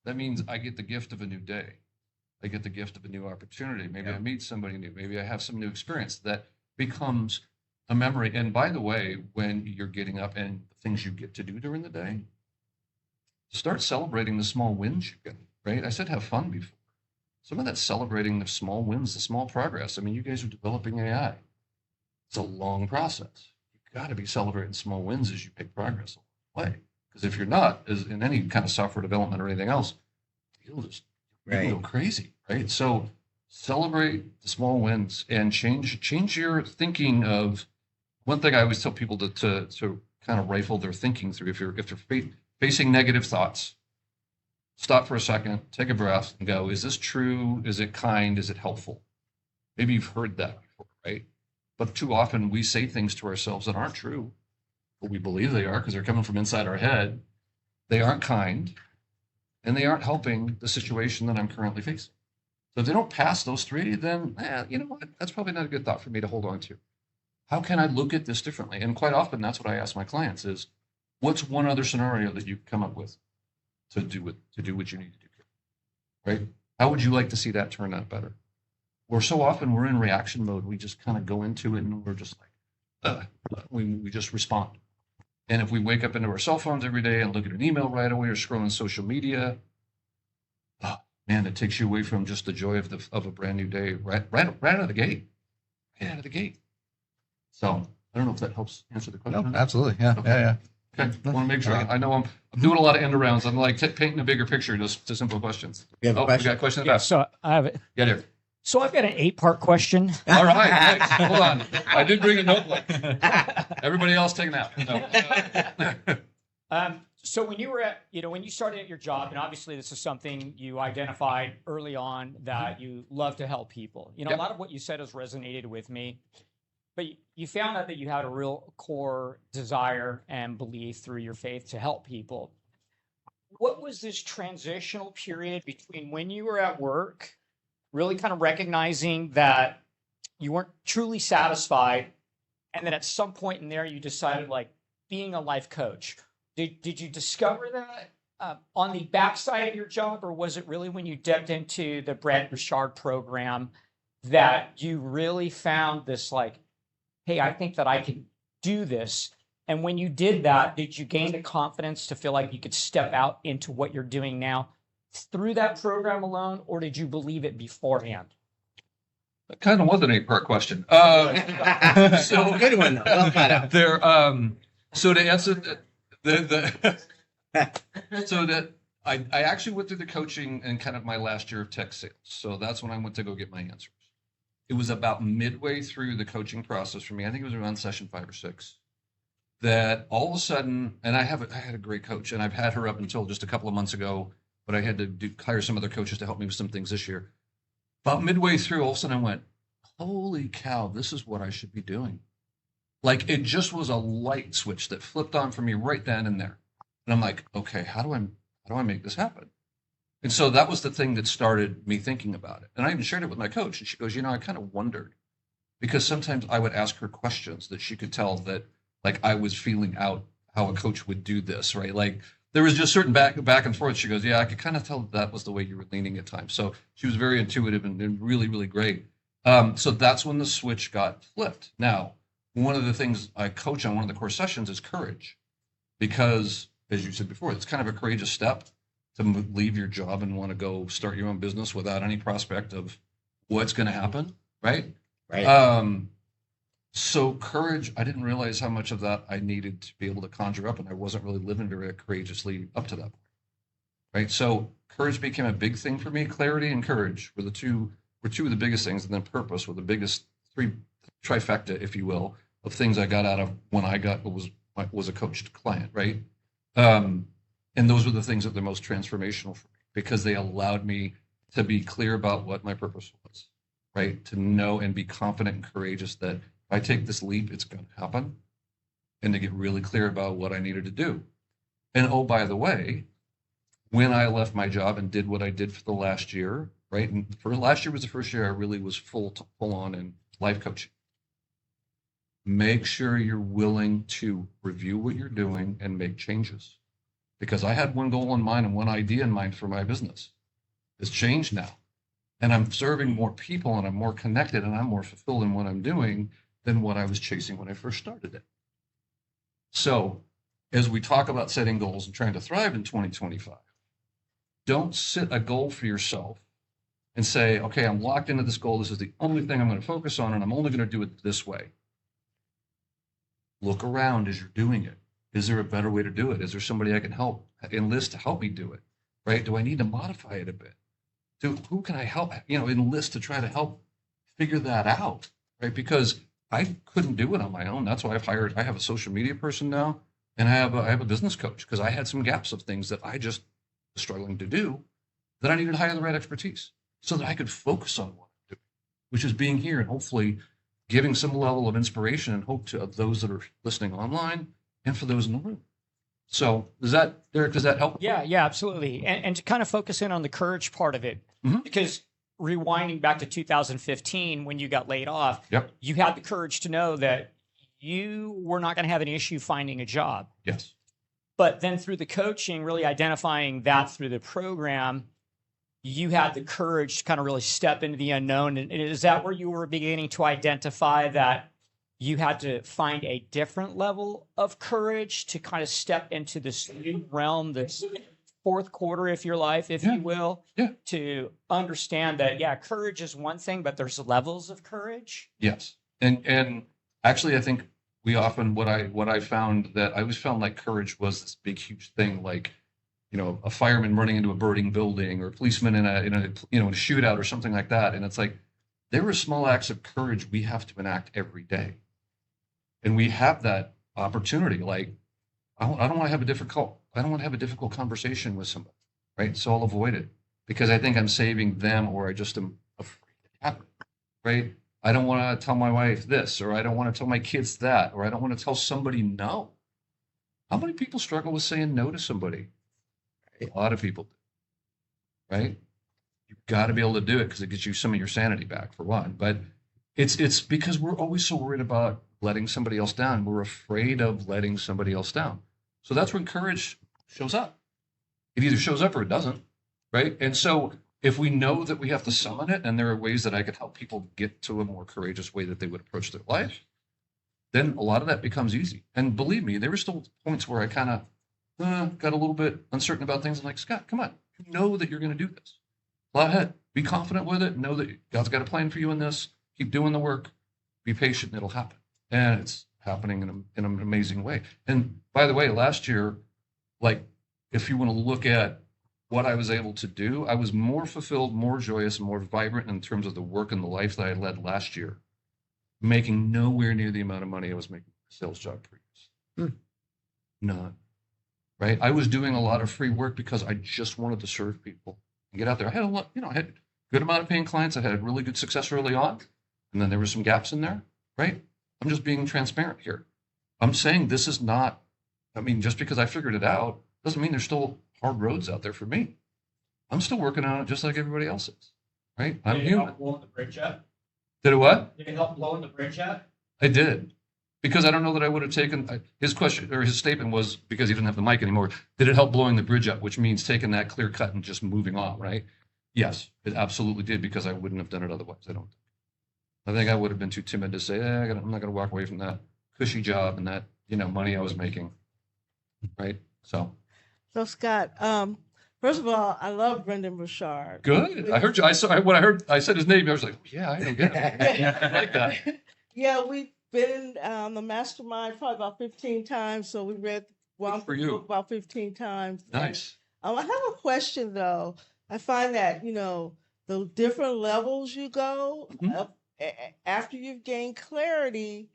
That means I get the gift of a new day. I get the gift of a new opportunity. Maybe I meet somebody new. Maybe I have some new experience that becomes a memory. And by the way, when you're getting up and the things you get to do during the day, start celebrating the small wins you get, right? I said have fun before. Some of that's celebrating the small wins, the small progress. I mean, you guys are developing AI. It's a long process. You've got to be celebrating small wins as you make progress along the way. Because if you're not, as in any kind of software development or anything else, you'll just go crazy, right? So celebrate the small wins and change your thinking of. One thing I always tell people to kind of rifle their thinking through, if they're facing negative thoughts, stop for a second, take a breath, and go, is this true? Is it kind? Is it helpful? Maybe you've heard that before, right? But too often we say things to ourselves that aren't true, but we believe they are because they're coming from inside our head. They aren't kind, and they aren't helping the situation that I'm currently facing. So if they don't pass those three, then you know what? That's probably not a good thought for me to hold on to. How can I look at this differently? And quite often, that's what I ask my clients: is what's one other scenario that you come up with to do what you need to do, right? How would you like to see that turn out better? Or so often we're in reaction mode. We just kind of go into it and we're just like, we just respond. And if we wake up into our cell phones every day and look at an email right away or scrolling social media, oh, man, it takes you away from just the joy of a brand new day right out of the gate. Right out of the gate. So I don't know if that helps answer the question. No, absolutely. Yeah. Okay. Yeah. Okay. I want to make sure. I know I'm doing a lot of end arounds. I'm like painting a bigger picture just to simple questions. You have a We question? got a question Yeah, about. so I have it. Yeah, there. So I've got an 8-part question. All right. Thanks. Hold on. I did bring a notebook. Everybody else take a nap. No. So when you were when you started at your job, and obviously this is something you identified early on that you love to help people. Yep. A lot of what you said has resonated with me, but you found out that you had a real core desire and belief through your faith to help people. What was this transitional period between when you were at work, really kind of recognizing that you weren't truly satisfied, and then at some point in there you decided, like, being a life coach? Did you discover that on the backside of your job, or was it really when you dipped into the Brad Richard program that you really found this, like, hey, I think that I can do this? And when you did that, did you gain the confidence to feel like you could step out into what you're doing now through that program alone, or did you believe it beforehand? That kind of was an 8-part question. So good one though. Well thought out. There. So to answer so that I actually went through the coaching in kind of my last year of tech sales. So that's when I went to go get my answers. It was about midway through the coaching process for me. I think it was around session 5 or 6. That all of a sudden, and I had a great coach, and I've had her up until just a couple of months ago, but I had to hire some other coaches to help me with some things this year. About midway through, all of a sudden I went, holy cow, this is what I should be doing. Like, it just was a light switch that flipped on for me right then and there. And I'm like, okay, how do I make this happen? And so that was the thing that started me thinking about it. And I even shared it with my coach, and she goes, I kind of wondered, because sometimes I would ask her questions that she could tell that, like, I was feeling out how a coach would do this, right? Like, there was just certain back and forth. She goes, yeah, I could kind of tell that was the way you were leaning at times. So she was very intuitive and really, really great. So that's when the switch got flipped. Now, one of the things I coach on one of the core sessions is courage, because, as you said before, it's kind of a courageous step to leave your job and want to go start your own business without any prospect of what's going to happen, right? Right. So courage, I didn't realize how much of that I needed to be able to conjure up, and I wasn't really living very courageously up to that point, right? So courage became a big thing for me. Clarity and courage were two of the biggest things, and then purpose were the biggest trifecta, if you will, of things I got out of when I was a coached client, right? And those were the things that were the most transformational for me, because they allowed me to be clear about what my purpose was, right? To know and be confident and courageous that if I take this leap, it's going to happen, and to get really clear about what I needed to do. And oh, by the way, when I left my job and did what I did for the last year, right? And for last year was the first year I really was full on in life coaching. Make sure you're willing to review what you're doing and make changes. Because I had one goal in mind and one idea in mind for my business. It's changed now. And I'm serving more people, and I'm more connected, and I'm more fulfilled in what I'm doing than what I was chasing when I first started it. So as we talk about setting goals and trying to thrive in 2025, don't set a goal for yourself and say, okay, I'm locked into this goal. This is the only thing I'm going to focus on, and I'm only going to do it this way. Look around as you're doing it. Is there a better way to do it? Is there somebody I can enlist to help me do it, right? Do I need to modify it a bit? Who can I help, enlist to try to help figure that out, right? Because I couldn't do it on my own. That's why I have a social media person now, and I have a business coach, because I had some gaps of things that I just struggling to do, that I needed to hire the right expertise so that I could focus on what I'm doing, which is being here and hopefully giving some level of inspiration and hope to those that are listening online and for those in the room. So Derek, does that help? Yeah, absolutely. And to kind of focus in on the courage part of it, because rewinding back to 2015 when you got laid off, you had the courage to know that you were not going to have an issue finding a job. Yes. But then through the coaching, really identifying that through the program, you had the courage to kind of really step into the unknown. And is that where you were beginning to identify that you had to find a different level of courage to kind of step into this new realm, this fourth quarter of your life, if you will, to understand that, courage is one thing, but there's levels of courage? Yes. And actually, I think we often, what I found that I always found like courage was this big, huge thing, like, a fireman running into a burning building or a policeman in a shootout or something like that. And it's like, there are small acts of courage we have to enact every day. And we have that opportunity. Like, I don't want to have a difficult conversation with somebody, right? So I'll avoid it because I think I'm saving them, or I just am afraid it happened, right? I don't want to tell my wife this, or I don't want to tell my kids that, or I don't want to tell somebody no. How many people struggle with saying no to somebody? A lot of people do, right? You've got to be able to do it because it gets you some of your sanity back, for one. But it's because we're always so worried about letting somebody else down. We're afraid of letting somebody else down. So that's when courage shows up. It either shows up or it doesn't, right? And so if we know that we have to summon it, and there are ways that I could help people get to a more courageous way that they would approach their life, then a lot of that becomes easy. And believe me, there were still points where I kind of got a little bit uncertain about things. I'm like, Scott, come on. You know that you're going to do this. Plow ahead. Be confident with it. Know that God's got a plan for you in this. Keep doing the work. Be patient. It'll happen. And it's happening in an amazing way. And by the way, last year, like, if you want to look at what I was able to do, I was more fulfilled, more joyous, more vibrant in terms of the work and the life that I led last year, making nowhere near the amount of money I was making in a sales job previous. None. Right? I was doing a lot of free work because I just wanted to serve people and get out there. I had I had a good amount of paying clients. I had really good success early on. And then there were some gaps in there, right? I'm just being transparent here. I'm saying this is not, just because I figured it out doesn't mean there's still hard roads out there for me. I'm still working on it just like everybody else is, right? I'm human. Help blowing the bridge up? Did it what? Did it help blowing the bridge up? I did. Because I don't know that I would have taken his question, or his statement was, because he didn't have the mic anymore, did it help blowing the bridge up, which means taking that clear cut and just moving on, right? Yes, it absolutely did, because I wouldn't have done it otherwise. I think I would have been too timid to say, I'm not going to walk away from that cushy job and that, money I was making, right? So Scott, first of all, I love Brendan Burchard. Good. I heard you. I said his name. I was like, yeah, I don't get it. I like that. Yeah, we've been in the mastermind probably about 15 times. So we read one book about 15 times. Nice. And, I have a question though. I find that, the different levels you go, after you've gained clarity,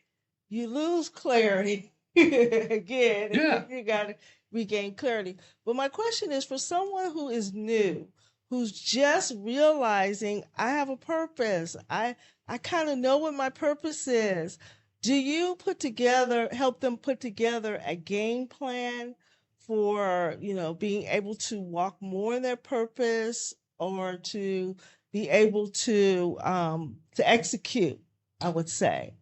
you lose clarity again. Yeah. You got to regain clarity. But my question is for someone who is new, who's just realizing I have a purpose. I kind of know what my purpose is. Do you help them put together a game plan for, being able to walk more in their purpose, or to be able to execute, I would say,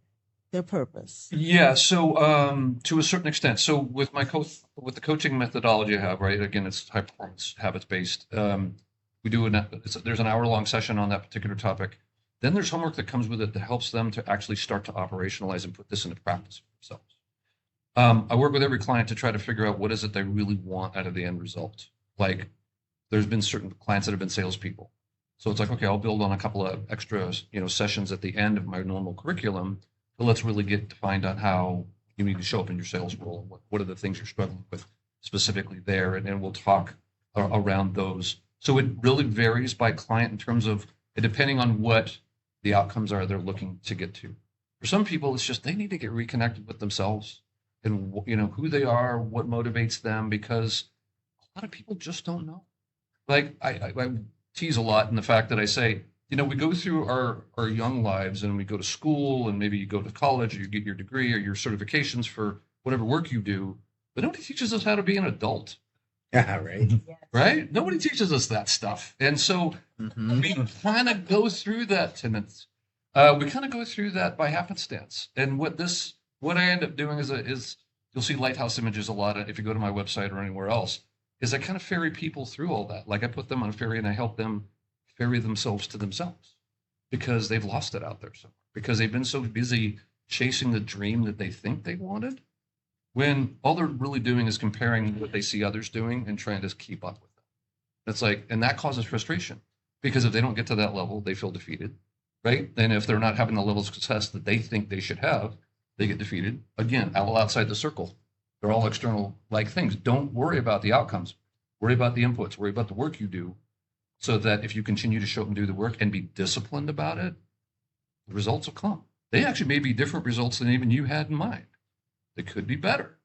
their purpose? Yeah. So to a certain extent, so with the coaching methodology I have, right? Again, it's high performance habits based. We do there's an hour-long session on that particular topic. Then there's homework that comes with it that helps them to actually start to operationalize and put this into practice for themselves. I work with every client to try to figure out what is it they really want out of the end result. Like, there's been certain clients that have been salespeople. So it's like, okay, I'll build on a couple of extra, sessions at the end of my normal curriculum, but let's really get to find out how you need to show up in your sales role, and what are the things you're struggling with specifically there, and then we'll talk around those. So it really varies by client in terms of, depending on what the outcomes are they're looking to get to. For some people, it's just they need to get reconnected with themselves and who they are, what motivates them, because a lot of people just don't know. Like I tease a lot in the fact that I say, you know, we go through our young lives and we go to school and maybe you go to college or you get your degree or your certifications for whatever work you do, but nobody teaches us how to be an adult, Yeah, right. right? Nobody teaches us that stuff. And so we kind of go through that tendency. We kind of go through that by happenstance. And what I end up doing is you'll see lighthouse images a lot if you go to my website or anywhere else, is I kind of ferry people through all that. Like I put them on a ferry and I help them ferry themselves to themselves because they've lost it out there somewhere, because they've been so busy chasing the dream that they think they wanted, when all they're really doing is comparing what they see others doing and trying to keep up with them. It's like, and that causes frustration because if they don't get to that level, they feel defeated, right? And if they're not having the level of success that they think they should have, they get defeated. Again, all outside the circle. They're all external like things. Don't worry about the outcomes. Worry about the inputs. Worry about the work you do, so that if you continue to show up and do the work and be disciplined about it, the results will come. They actually may be different results than even you had in mind. They could be better,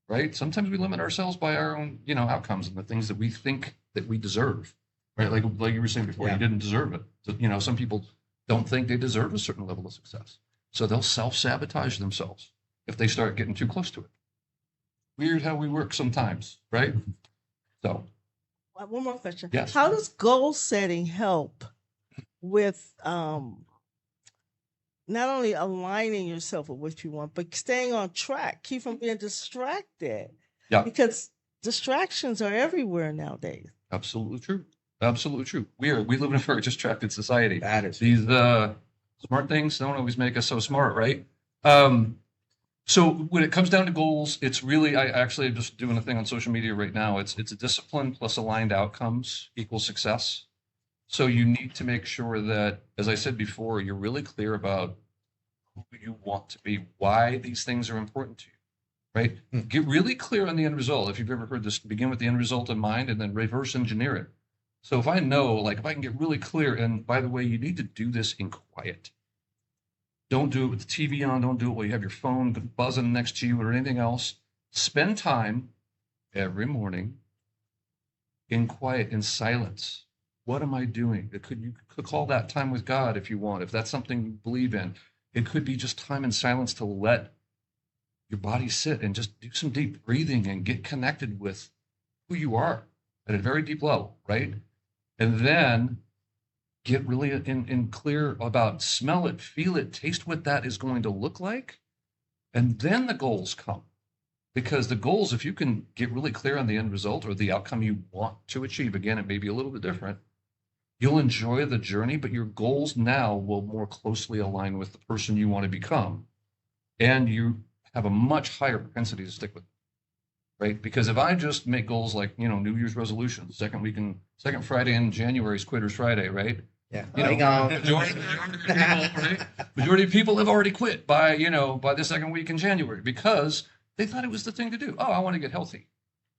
right? Sometimes we limit ourselves by our own, outcomes and the things that we think that we deserve, right? Like you were saying before, you didn't deserve it. So, some people don't think they deserve a certain level of success. So they'll self-sabotage themselves if they start getting too close to it. Weird how we work sometimes, right? So. One more question. Yes. How does goal setting help with not only aligning yourself with what you want, but staying on track, keep from being distracted? Yeah. Because distractions are everywhere nowadays. Absolutely true. Absolutely true. We live in a very distracted society. That is These smart things don't always make us so smart, right? So when it comes down to goals, it's really, I actually am just doing a thing on social media right now. It's a discipline plus aligned outcomes equals success. So you need to make sure that, as I said before, you're really clear about who you want to be, why these things are important to you, right? Get really clear on the end result. If you've ever heard this, begin with the end result in mind and then reverse engineer it. So if I know, like if I can get really clear, and by the way, you need to do this in quiet. Don't do it with the TV on. Don't do it while you have your phone buzzing next to you or anything else. Spend time every morning in quiet, in silence. What am I doing? You could call that time with God if you want, if that's something you believe in. It could be just time in silence to let your body sit and just do some deep breathing and get connected with who you are at a very deep level, right? And then get really in clear about smell it, feel it, taste what that is going to look like. And then the goals come. Because the goals, if you can get really clear on the end result or the outcome you want to achieve, again, it may be a little bit different, you'll enjoy the journey, but your goals now will more closely align with the person you want to become. And you have a much higher propensity to stick with them, right? Because if I just make goals like, New Year's resolutions, second Friday in January is Quitter's Friday, right? Yeah. Majority of people have already quit by the second week in January because they thought it was the thing to do. Oh, I want to get healthy.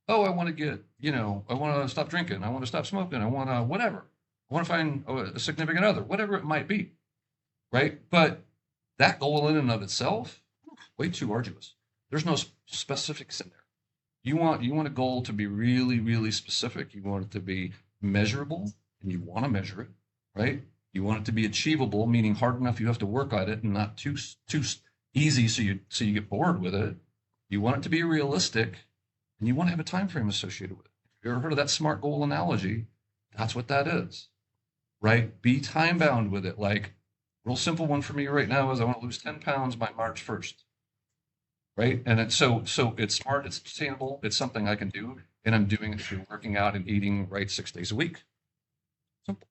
Oh, I want to get, I want to stop drinking. I want to stop smoking. I want to whatever. I want to find a significant other, whatever it might be, right? But that goal in and of itself, way too arduous. There's no specifics in there. You want a goal to be really, really specific. You want it to be measurable, and you want to measure it. Right? You want it to be achievable, meaning hard enough you have to work at it and not too easy so you get bored with it. You want it to be realistic, and you want to have a time frame associated with it. If you ever heard of that SMART goal analogy, that's what that is. Right? Be time bound with it. Like, real simple one for me right now is I want to lose 10 pounds by March 1st. Right? And it's so it's smart, it's sustainable, it's something I can do, and I'm doing it through working out and eating right 6 days a week. Simple.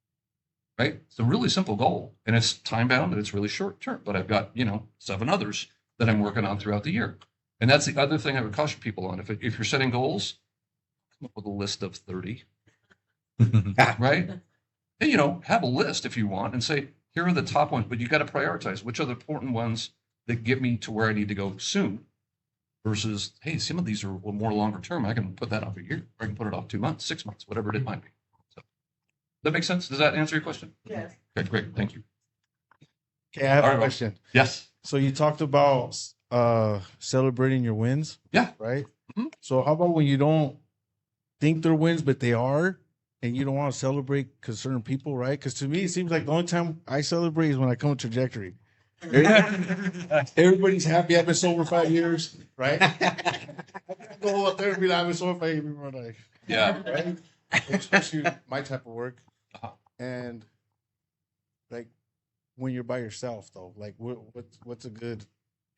Right? It's a really simple goal, and it's time bound and it's really short term, but I've got, 7 others that I'm working on throughout the year. And that's the other thing I would caution people on. If you're setting goals, come up with a list of 30, right? And, have a list if you want and say, here are the top ones, but you got to prioritize which are the important ones that get me to where I need to go soon versus, hey, some of these are more longer term. I can put that off a year, or I can put it off 2 months, 6 months, whatever it might be. So, that makes sense? Does that answer your question? Yes. Okay, great. Thank you. Okay, I have All a right, question. Yes. So you talked about celebrating your wins. Yeah. Right? Mhm. So how about when you don't think they're wins, but they are? and you don't want to celebrate because certain people, right? Because to me, it seems like the only time I celebrate is when I come to trajectory. Everybody's happy. I've been sober 5 years, right? Go out there and be like, I've been sober 5 years. Like, Yeah. right? Especially my type of work. Uh-huh. And like when you're by yourself, though, like what's a good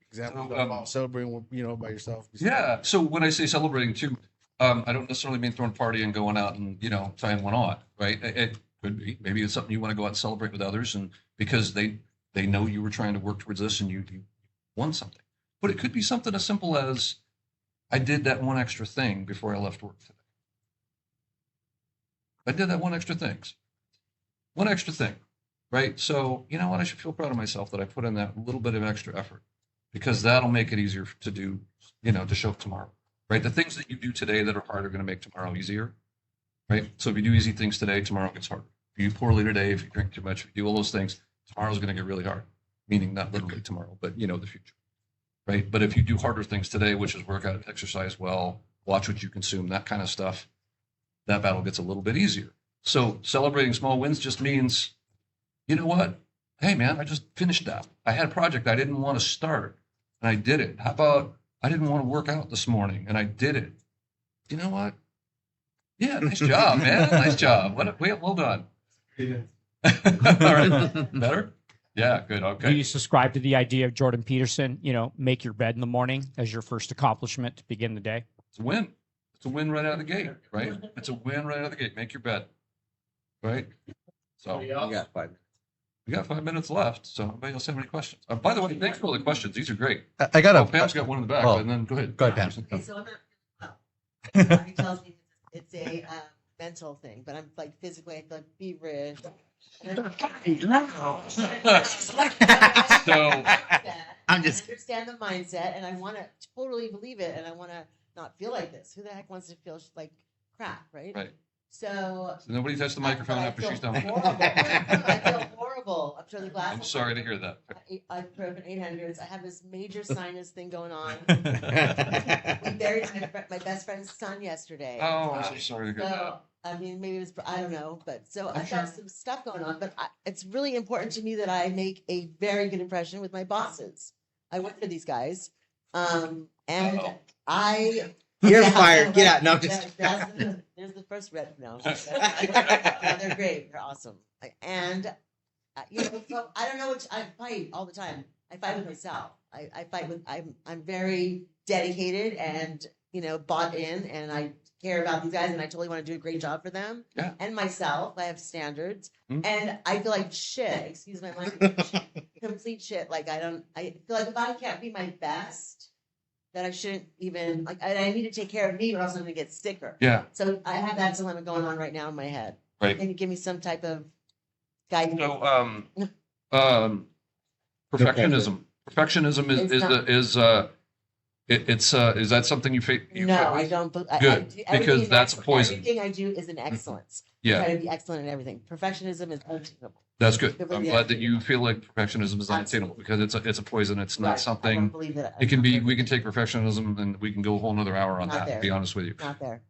example about celebrating, by yourself? Yeah. So when I say celebrating too, I don't necessarily mean throwing a party and going out and, tying one on, right? It could be. Maybe it's something you want to go out and celebrate with others, and because they know you were trying to work towards this and you won something. But it could be something as simple as, I did that one extra thing before I left work today. I did that one extra thing, right? So, you know what? I should feel proud of myself that I put in that little bit of extra effort, because that'll make it easier to do, to show up tomorrow, right? The things that you do today that are hard are going to make tomorrow easier, right? So if you do easy things today, tomorrow gets harder. If you eat poorly today, if you drink too much, if you do all those things, tomorrow's going to get really hard, meaning not literally tomorrow, but, the future, right? But if you do harder things today, which is work out, exercise well, watch what you consume, that kind of stuff, that battle gets a little bit easier. So celebrating small wins just means, you know what? Hey, man, I just finished that. I had a project I didn't want to start, and I did it. How about I didn't want to work out this morning, and I did it? You know what? Yeah, nice job, man. Nice job. Well done. All right. Better? Yeah, good. Do Okay. you subscribe to the idea of Jordan Peterson, make your bed in the morning as your first accomplishment to begin the day? It's a win. It's a win right out of the gate, right? It's a win right out of the gate. Make your bed, right? So We got 5 minutes. we got 5 minutes left. So anybody else have any questions? By the way, thanks for all the questions. These are great. I got Oh, Pam's got one in the back, Oh. and then go ahead. Go ahead, Pam. Okay, so I'm not well. Somebody tells me it's a mental thing, but I'm like physically, I feel like feverish. So I'm just- I understand the mindset, and I want to totally believe it, and I want to not feel like this. Who the heck wants to feel like crap, right? Right. So nobody touched the microphone I after feel she's done. horrible. I feel horrible. I'm sure the glass. I'm sorry to hear that. I've broken 800s. I have this major sinus thing going on. We buried my best friend's son yesterday. Oh, I'm so sorry to hear that. So, I mean, maybe it was, I don't know, but so I'm I've sure. got some stuff going on, but it's really important to me that I make a very good impression with my bosses. I work for these guys. And Uh-oh. You're Yeah, fired. Get right. out. No, I'm just. There's the first red. No, no, they're great. They're awesome. And so I don't know which I fight all the time. I fight with myself. I fight with. I'm very dedicated and bought in, and I care about these guys, and I totally want to do a great job for them. Yeah. And myself, I have standards, Mhm. and I feel like shit. Excuse my language. Complete shit. Like I feel like if I can't be my best, that I shouldn't even I need to take care of me, or else I'm gonna get sicker. Yeah. So I have that dilemma going on right now in my head. Right. Can you give me some type of guidance? So, perfectionism. Perfectionism is that something you face? No, I don't. Good, everything because is that's excellent. poison. Everything I do is an excellence. I Yeah, try to be excellent in everything. Perfectionism is unattainable. that's good. Good for I'm the glad that attitude. you feel like perfectionism is unattainable, because it's a poison. It's not Right. I don't something. believe that. It can be. We can take perfectionism and we can go a whole nother hour on Not that. there. To be honest with you. Not there.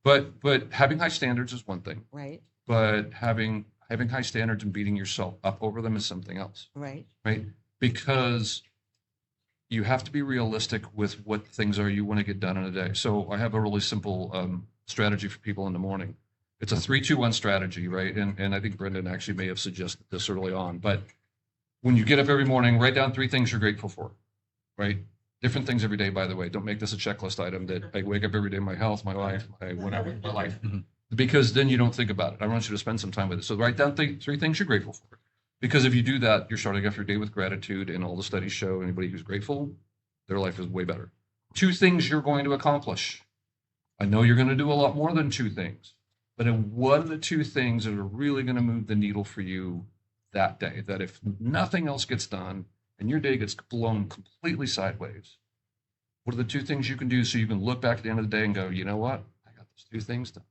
But having high standards is one thing. Right. But having high standards and beating yourself up over them is something else, Right. right? Because you have to be realistic with what things are you want to get done in a day. So I have a really simple strategy for people in the morning. It's a 3-2-1 strategy, right? And I think Brendan actually may have suggested this early on. But when you get up every morning, write down 3 things you're grateful for, right? Different things every day, by the way. Don't make this a checklist item that I wake up every day, my health, my life, my whatever, my life. Because then you don't think about it. I want you to spend some time with it. So write down 3 things you're grateful for. Because if you do that, you're starting off your day with gratitude, and all the studies show anybody who's grateful, their life is way better. 2 things you're going to accomplish. I know you're going to do a lot more than 2 things, but what are the 2 things that are really going to move the needle for you that day? That if nothing else gets done and your day gets blown completely sideways, what are the 2 things you can do so you can look back at the end of the day and go, you know what? I got those 2 things done,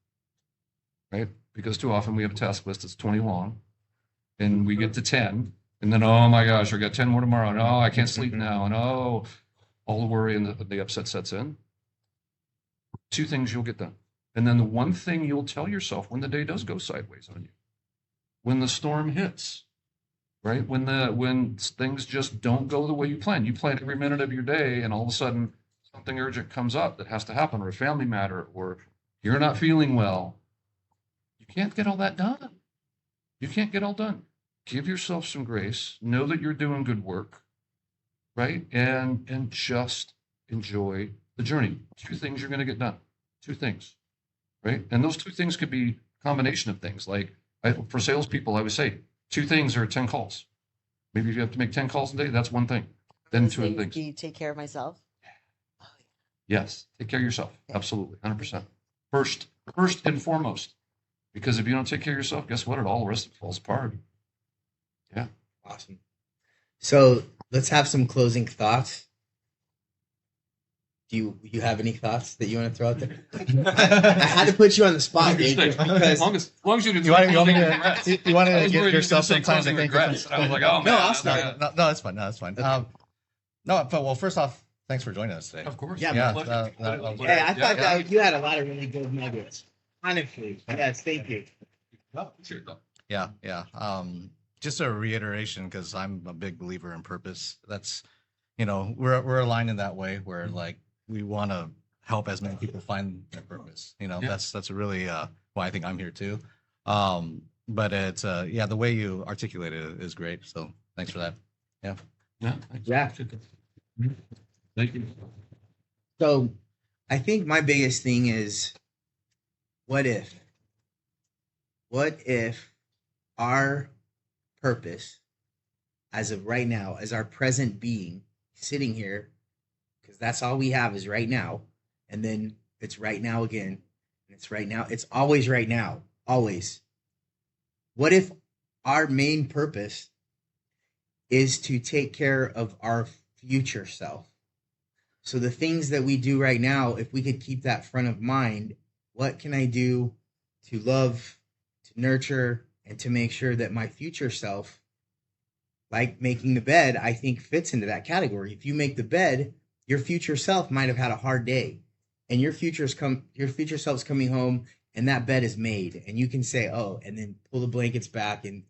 right? Because too often we have a task list that's 20 long, and we get to 10, and then, oh my gosh, I got 10 more tomorrow. No, I can't sleep now. And oh, all the worry and the upset sets in. 2 things you'll get done. And then the one thing you'll tell yourself when the day does go sideways on you, when the storm hits, right? When things just don't go the way you plan. You plan every minute of your day, and all of a sudden something urgent comes up that has to happen, or a family matter, or you're not feeling well. You can't get all that done. You can't get all done. Give yourself some grace. Know that you're doing good work, right? And just enjoy the journey. 2 things you're going to get done. 2 things, right? And those 2 things could be a combination of things. Like for salespeople, I would say 2 things are 10 calls. Maybe if you have to make 10 calls a day, that's 1 thing. Then 2 other things. Do you take care of myself? Yes, take care of yourself. Absolutely, 100%. First and foremost, because if you don't take care of yourself, guess what? All the rest of it falls apart. Yeah. Awesome. So let's have some closing thoughts. Do you have any thoughts that you want to throw out there? I had to put you on the spot, Dave, just because. As long as you didn't. You want to give yourself some time to think. I was like, oh man. No, I'll start. No, that's fine. No, that's fine. Okay. No, but well, first off, thanks for joining us today. Of course. Yeah, Yeah, Hey, I thought that you had a lot of really good nuggets. Honestly, yes, thank you. Yeah. Just a reiteration, because I'm a big believer in purpose. That's, we're aligned in that way where like we want to help as many people find their purpose. That's really why I think I'm here too. But it's the way you articulated it is great. So thanks for that. Yeah. Yeah. Thank you. So I think my biggest thing is, what if our purpose as of right now, as our present being sitting here, because that's all we have is right now, and then it's right now again, and it's right now, it's always right now, always. What if our main purpose is to take care of our future self? So the things that we do right now, if we could keep that front of mind, what can I do to love, to nurture, and to make sure that my future self, like making the bed, I think fits into that category. If you make the bed, your future self might have had a hard day, and your future self's coming home, and that bed is made, and you can say, oh, and then pull the blankets back, and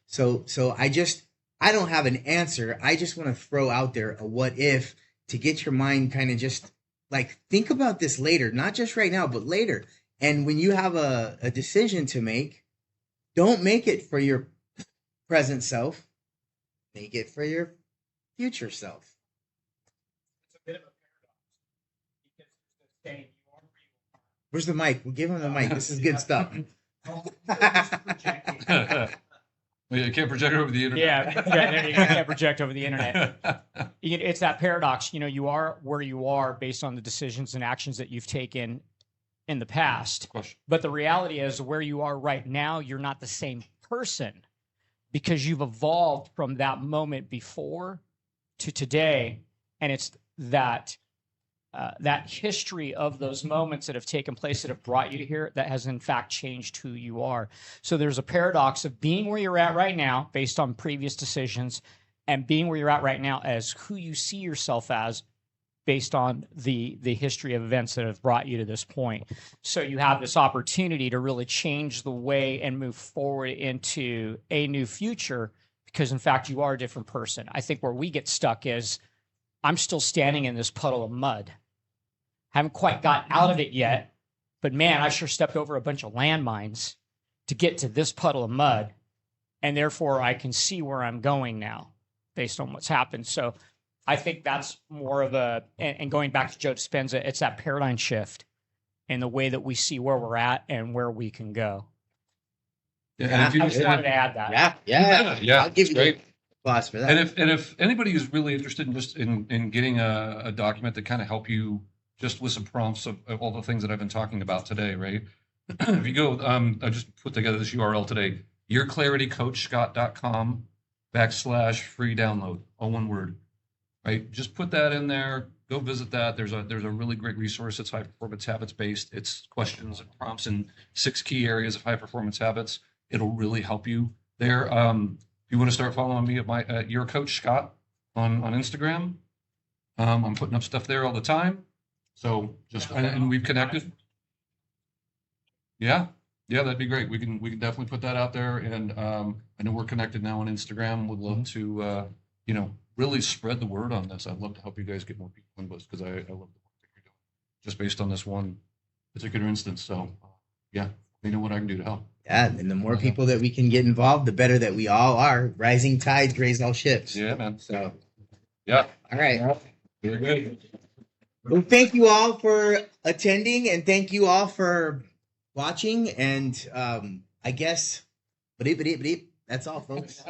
So I don't have an answer. I just want to throw out there a what if to get your mind kind of just like think about this later, not just right now, but later. And when you have a decision to make, don't make it for your present self. Make it for your future self. It's a bit of a paradox because the saying you are where you are. Where's the mic? We'll give him the mic. This is good stuff. Well, you can't project over the internet. Yeah, you can't project over the internet. It's that paradox. You are where you are based on the decisions and actions that you've taken in the past. But the reality is, where you are right now, you're not the same person because you've evolved from that moment before to today, and it's that history of those moments that have taken place that have brought you to here that has in fact changed who you are. So there's a paradox of being where you're at right now based on previous decisions and being where you're at right now as who you see yourself as based on the history of events that have brought you to this point. So you have this opportunity to really change the way and move forward into a new future because in fact you are a different person. I think where we get stuck is I'm still standing in this puddle of mud. Haven't quite got out of it yet, but man, I sure stepped over a bunch of landmines to get to this puddle of mud, and therefore I can see where I'm going now based on what's happened. So I think that's more of and going back to Joe Dispenza, it's that paradigm shift in the way that we see where we're at and where we can go. Yeah, I just wanted to add that. Yeah. I'll give you great. Applause for that. And if anybody is really interested in just in getting a document to kind of help you just with some prompts of all the things that I've been talking about today, right? If you go, I just put together this URL today, yourclaritycoachscott.com/free download, all one word, right? Just put that in there. Go visit that. There's a really great resource. It's high performance habits based. It's questions and prompts in 6 key areas of high performance habits. It'll really help you there. If you want to start following me at Your Coach Scott on Instagram, I'm putting up stuff there all the time. So and we've connected. Yeah, yeah, that'd be great. We can definitely put that out there, and I know we're connected now on Instagram. Would love to really spread the word on this. I'd love to help you guys get more people in this because I love the work that you're doing, just based on this one particular instance. So yeah, you know what I can do to help. Yeah, and the more people that we can get involved, the better that we all are. Rising tides raise all ships. Yeah, man. So, Yeah, all right. very good. Well, thank you all for attending, and thank you all for watching. And I guess, that's all, folks.